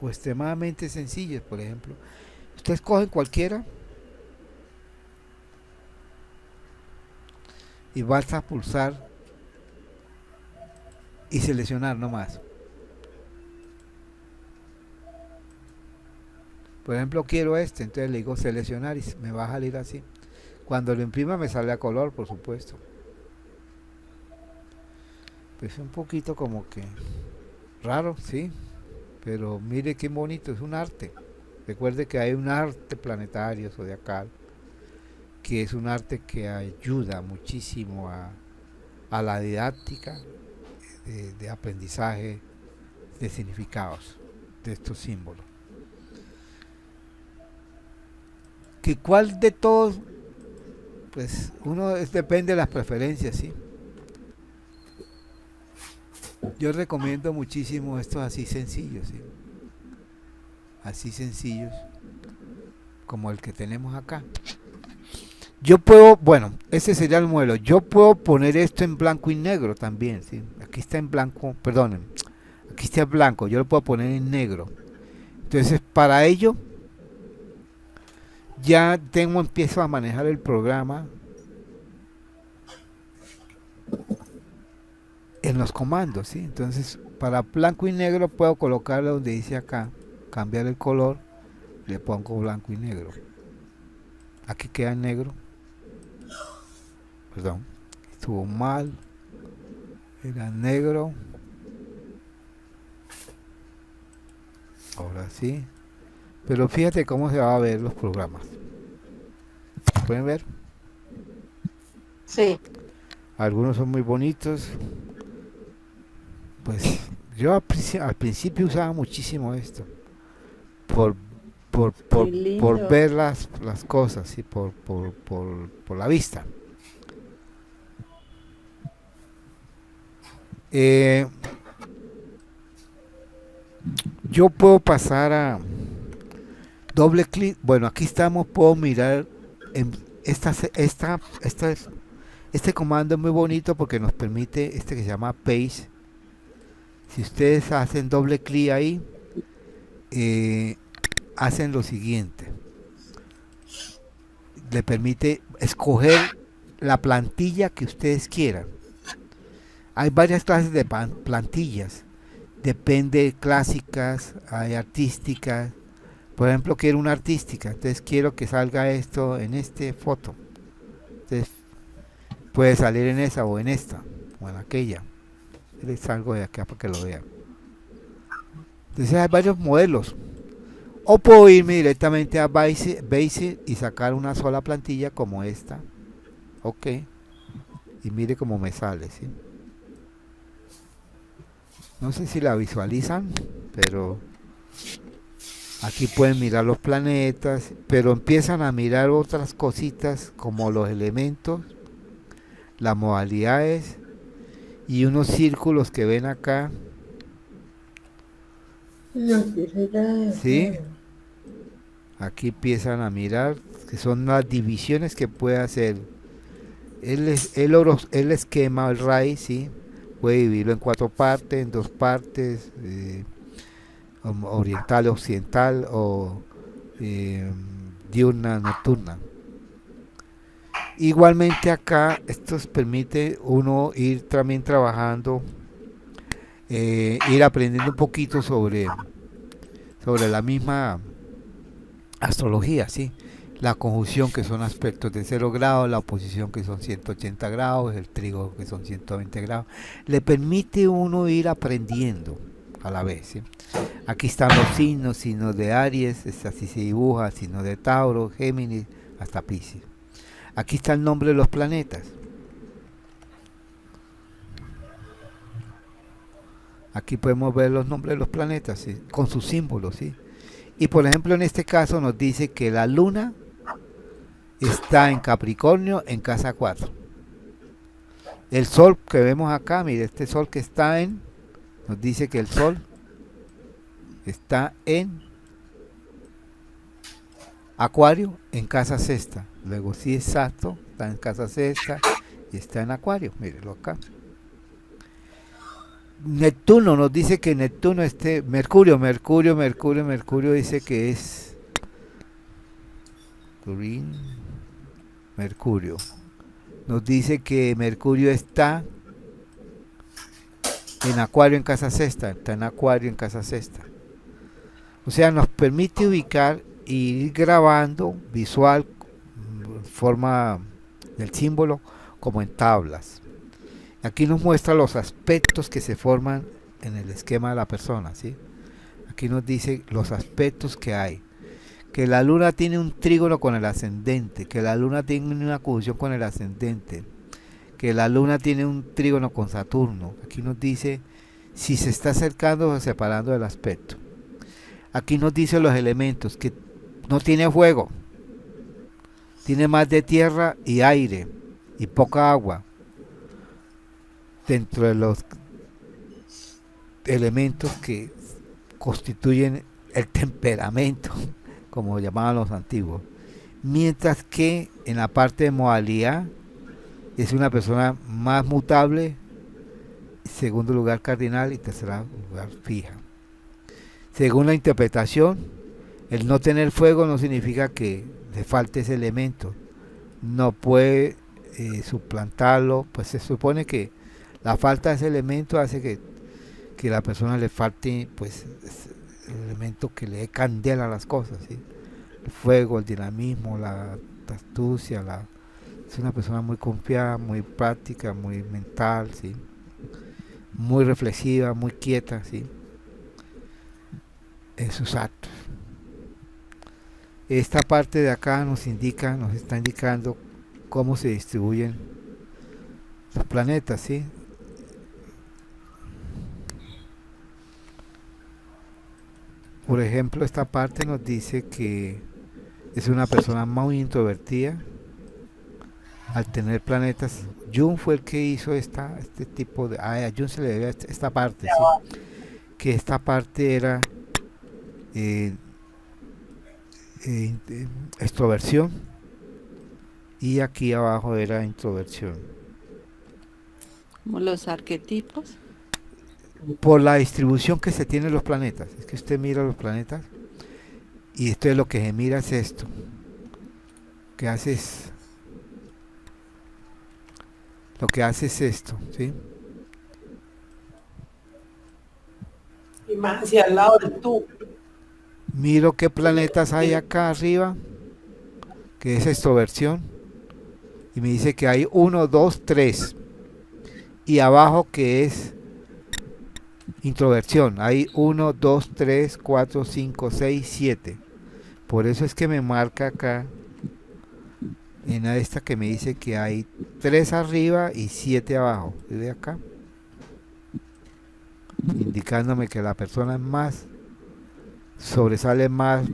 o extremadamente sencillos, por ejemplo. Ustedes cogen cualquiera y vas a pulsar y seleccionar nomás. Por ejemplo, quiero entonces le digo seleccionar y me va a salir así. Cuando lo imprima me sale a color, por supuesto. Pues un poquito como que raro, sí, pero mire qué bonito, es un arte. Recuerde que hay un arte planetario zodiacal, que es un arte que ayuda muchísimo a la didáctica de aprendizaje de significados de estos símbolos. Que cuál de todos, pues depende de las preferencias, ¿sí? Yo recomiendo muchísimo estos así sencillos, ¿sí? Así sencillos como el que tenemos acá. Yo puedo, bueno, ese sería el modelo. Yo puedo poner esto en blanco y negro también, ¿sí? Aquí está en blanco, perdonen, aquí está en blanco, yo lo puedo poner en negro. Entonces, para ello ya empiezo a manejar el programa en los comandos, ¿sí? Entonces, para blanco y negro puedo colocarlo donde dice acá, cambiar el color, le pongo blanco y negro. Aquí queda en negro. Perdón, estuvo mal. Era negro. Ahora sí. Pero fíjate cómo se va a ver los programas. ¿Pueden ver? Sí. Algunos son muy bonitos. Pues yo al principio usaba muchísimo esto. Por ver las cosas, ¿sí? por la vista. Yo puedo pasar a doble clic. Bueno, aquí estamos, puedo mirar en este comando es muy bonito porque nos permite que se llama Page. Si ustedes hacen doble clic ahí, hacen lo siguiente. Le permite escoger la plantilla que ustedes quieran. Hay varias clases de plantillas. Depende, clásicas, hay artísticas. Por ejemplo, quiero una artística, entonces quiero que salga esto en este foto. Entonces puede salir en esa o en esta o en aquella. Les salgo de acá para que lo vean. Entonces hay varios modelos. O puedo irme directamente a Basic y sacar una sola plantilla como esta. Ok. Y mire cómo me sale, ¿sí? No sé si la visualizan, pero aquí pueden mirar los planetas, pero empiezan a mirar otras cositas como los elementos, las modalidades y unos círculos que ven acá. ¿Sí? Aquí empiezan a mirar que son las divisiones que puede hacer el esquema, el RAI, ¿sí? Puede dividirlo en 4 partes, en 2 partes, oriental, occidental o eh, diurna, nocturna. Igualmente acá esto permite uno ir también trabajando, ir aprendiendo un poquito sobre la misma astrología, ¿sí? La conjunción que son aspectos de 0 grados, la oposición que son 180 grados, el trígono que son 120 grados. Le permite uno ir aprendiendo a la vez, ¿sí? Aquí están los signos de Aries, así se dibuja, signos de Tauro, Géminis, hasta Piscis. Aquí está el nombre de los planetas. Aquí podemos ver los nombres de los planetas, ¿sí? Con sus símbolos, ¿sí? Y por ejemplo en este caso nos dice que la luna está en Capricornio en casa 4. El sol que vemos acá, mire, este sol que está nos dice que el sol está en Acuario en casa sexta. Luego sí, exacto, está en casa sexta y está en Acuario, mírenlo acá. Neptuno nos dice que Neptuno Mercurio dice que es Mercurio. Nos dice que Mercurio está en Acuario en casa sexta, está en Acuario en casa sexta. O sea, nos permite ubicar e ir grabando visual, forma del símbolo, como en tablas. Aquí nos muestra los aspectos que se forman en el esquema de la persona, ¿sí? Aquí nos dice los aspectos que hay. Que la luna tiene un trígono con el ascendente, que la luna tiene una conjunción con el ascendente, que la luna tiene un trígono con Saturno. Aquí nos dice si se está acercando o separando del aspecto. Aquí nos dice los elementos, que no tiene fuego, tiene más de tierra y aire y poca agua. Dentro de los elementos que constituyen el temperamento, como llamaban los antiguos. Mientras que en la parte de modalidad es una persona más mutable, segundo lugar cardinal y tercer lugar fija. Según la interpretación, el no tener fuego no significa que le falte ese elemento, no puede suplantarlo, pues se supone que la falta de ese elemento hace que la persona le falte pues el elemento que le dé candela a las cosas, ¿sí? El fuego, el dinamismo, la astucia, es una persona muy confiada, muy práctica, muy mental, ¿sí? Muy reflexiva, muy quieta, ¿sí? En sus actos. Esta parte de acá nos está indicando cómo se distribuyen los planetas, ¿sí? Por ejemplo, esta parte nos dice que es una persona muy introvertida al tener planetas. Jung fue el que hizo este tipo de... a Jung se le debe esta parte, ¿sí? Que esta parte era extroversión y aquí abajo era introversión. Como los arquetipos. Por la distribución que se tiene en los planetas. Es que usted mira los planetas y esto es lo que se mira, es esto. Que haces lo que hace es esto, ¿sí? Y más hacia el lado del tú. Miro qué planetas hay acá arriba, que es extroversión, y me dice que hay 1, 2, 3, y abajo que es introversión, hay 1, 2, 3, 4, 5, 6, 7. Por eso es que me marca acá en esta que me dice que hay 3 arriba y 7 abajo. ¿Ve acá? Indicándome que la persona es más, sobresale más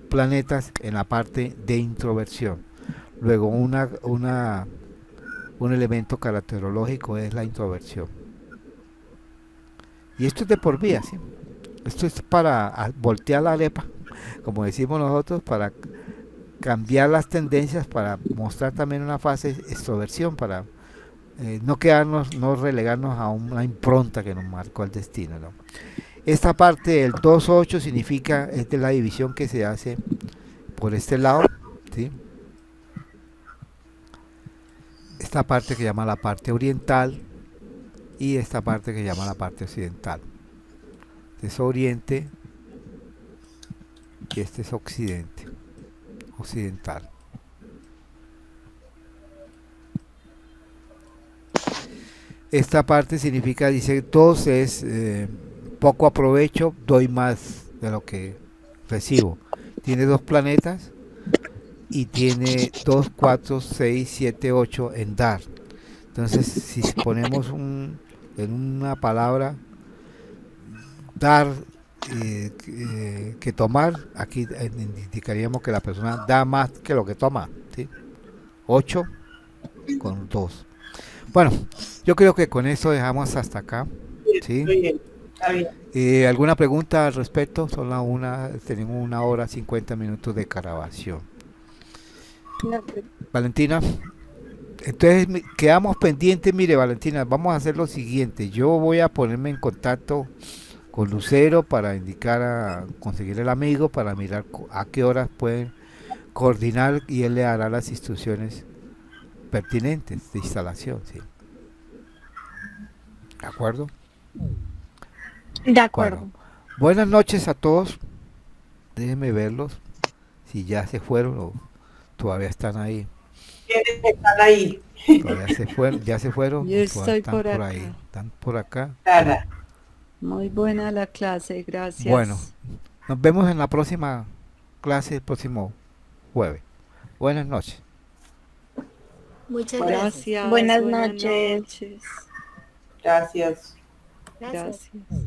planetas en la parte de introversión. Luego un elemento caracterológico es la introversión. Y esto es de por vida, ¿sí? Esto es para voltear la arepa, como decimos nosotros, para cambiar las tendencias para mostrar también una fase de extroversión, para no quedarnos, no relegarnos a una impronta que nos marcó el destino, ¿no? Esta parte del 2-8 significa, es de la división que se hace por este lado, ¿sí? Esta parte que llama la parte oriental y esta parte que llama la parte occidental. Este es oriente y este es occidente, occidental. Esta parte significa, dice, 2 es poco aprovecho, doy más de lo que recibo. Tiene 2 planetas y tiene 2, 4, 6, 7, 8 en dar. Entonces, si ponemos en una palabra dar que tomar, aquí indicaríamos que la persona da más que lo que toma, ¿sí? 8 con 2. Bueno, yo creo que con eso dejamos hasta acá, ¿sí? Muy bien, está bien. ¿Alguna pregunta al respecto? Tenemos 1 hora 50 minutos de grabación. Valentina, entonces quedamos pendientes. Mire, Valentina, vamos a hacer lo siguiente. Yo voy a ponerme en contacto con Lucero para indicar a conseguir el amigo, para mirar a qué horas pueden coordinar y él le hará las instrucciones pertinentes de instalación, ¿sí? ¿De acuerdo? De acuerdo. Bueno, buenas noches a todos. Déjenme verlos, si ya se fueron o todavía están ahí. ¿Quiénes están ahí? Todavía se fueron, ya se fueron, Yo o estoy todavía están por por acá. ahí, están por acá. Clara. Muy buena la clase, gracias. Bueno, nos vemos en la próxima clase, el próximo jueves. Buenas noches. Muchas gracias. Gracias. Buenas buenas noches. noches. Gracias. Gracias. Gracias.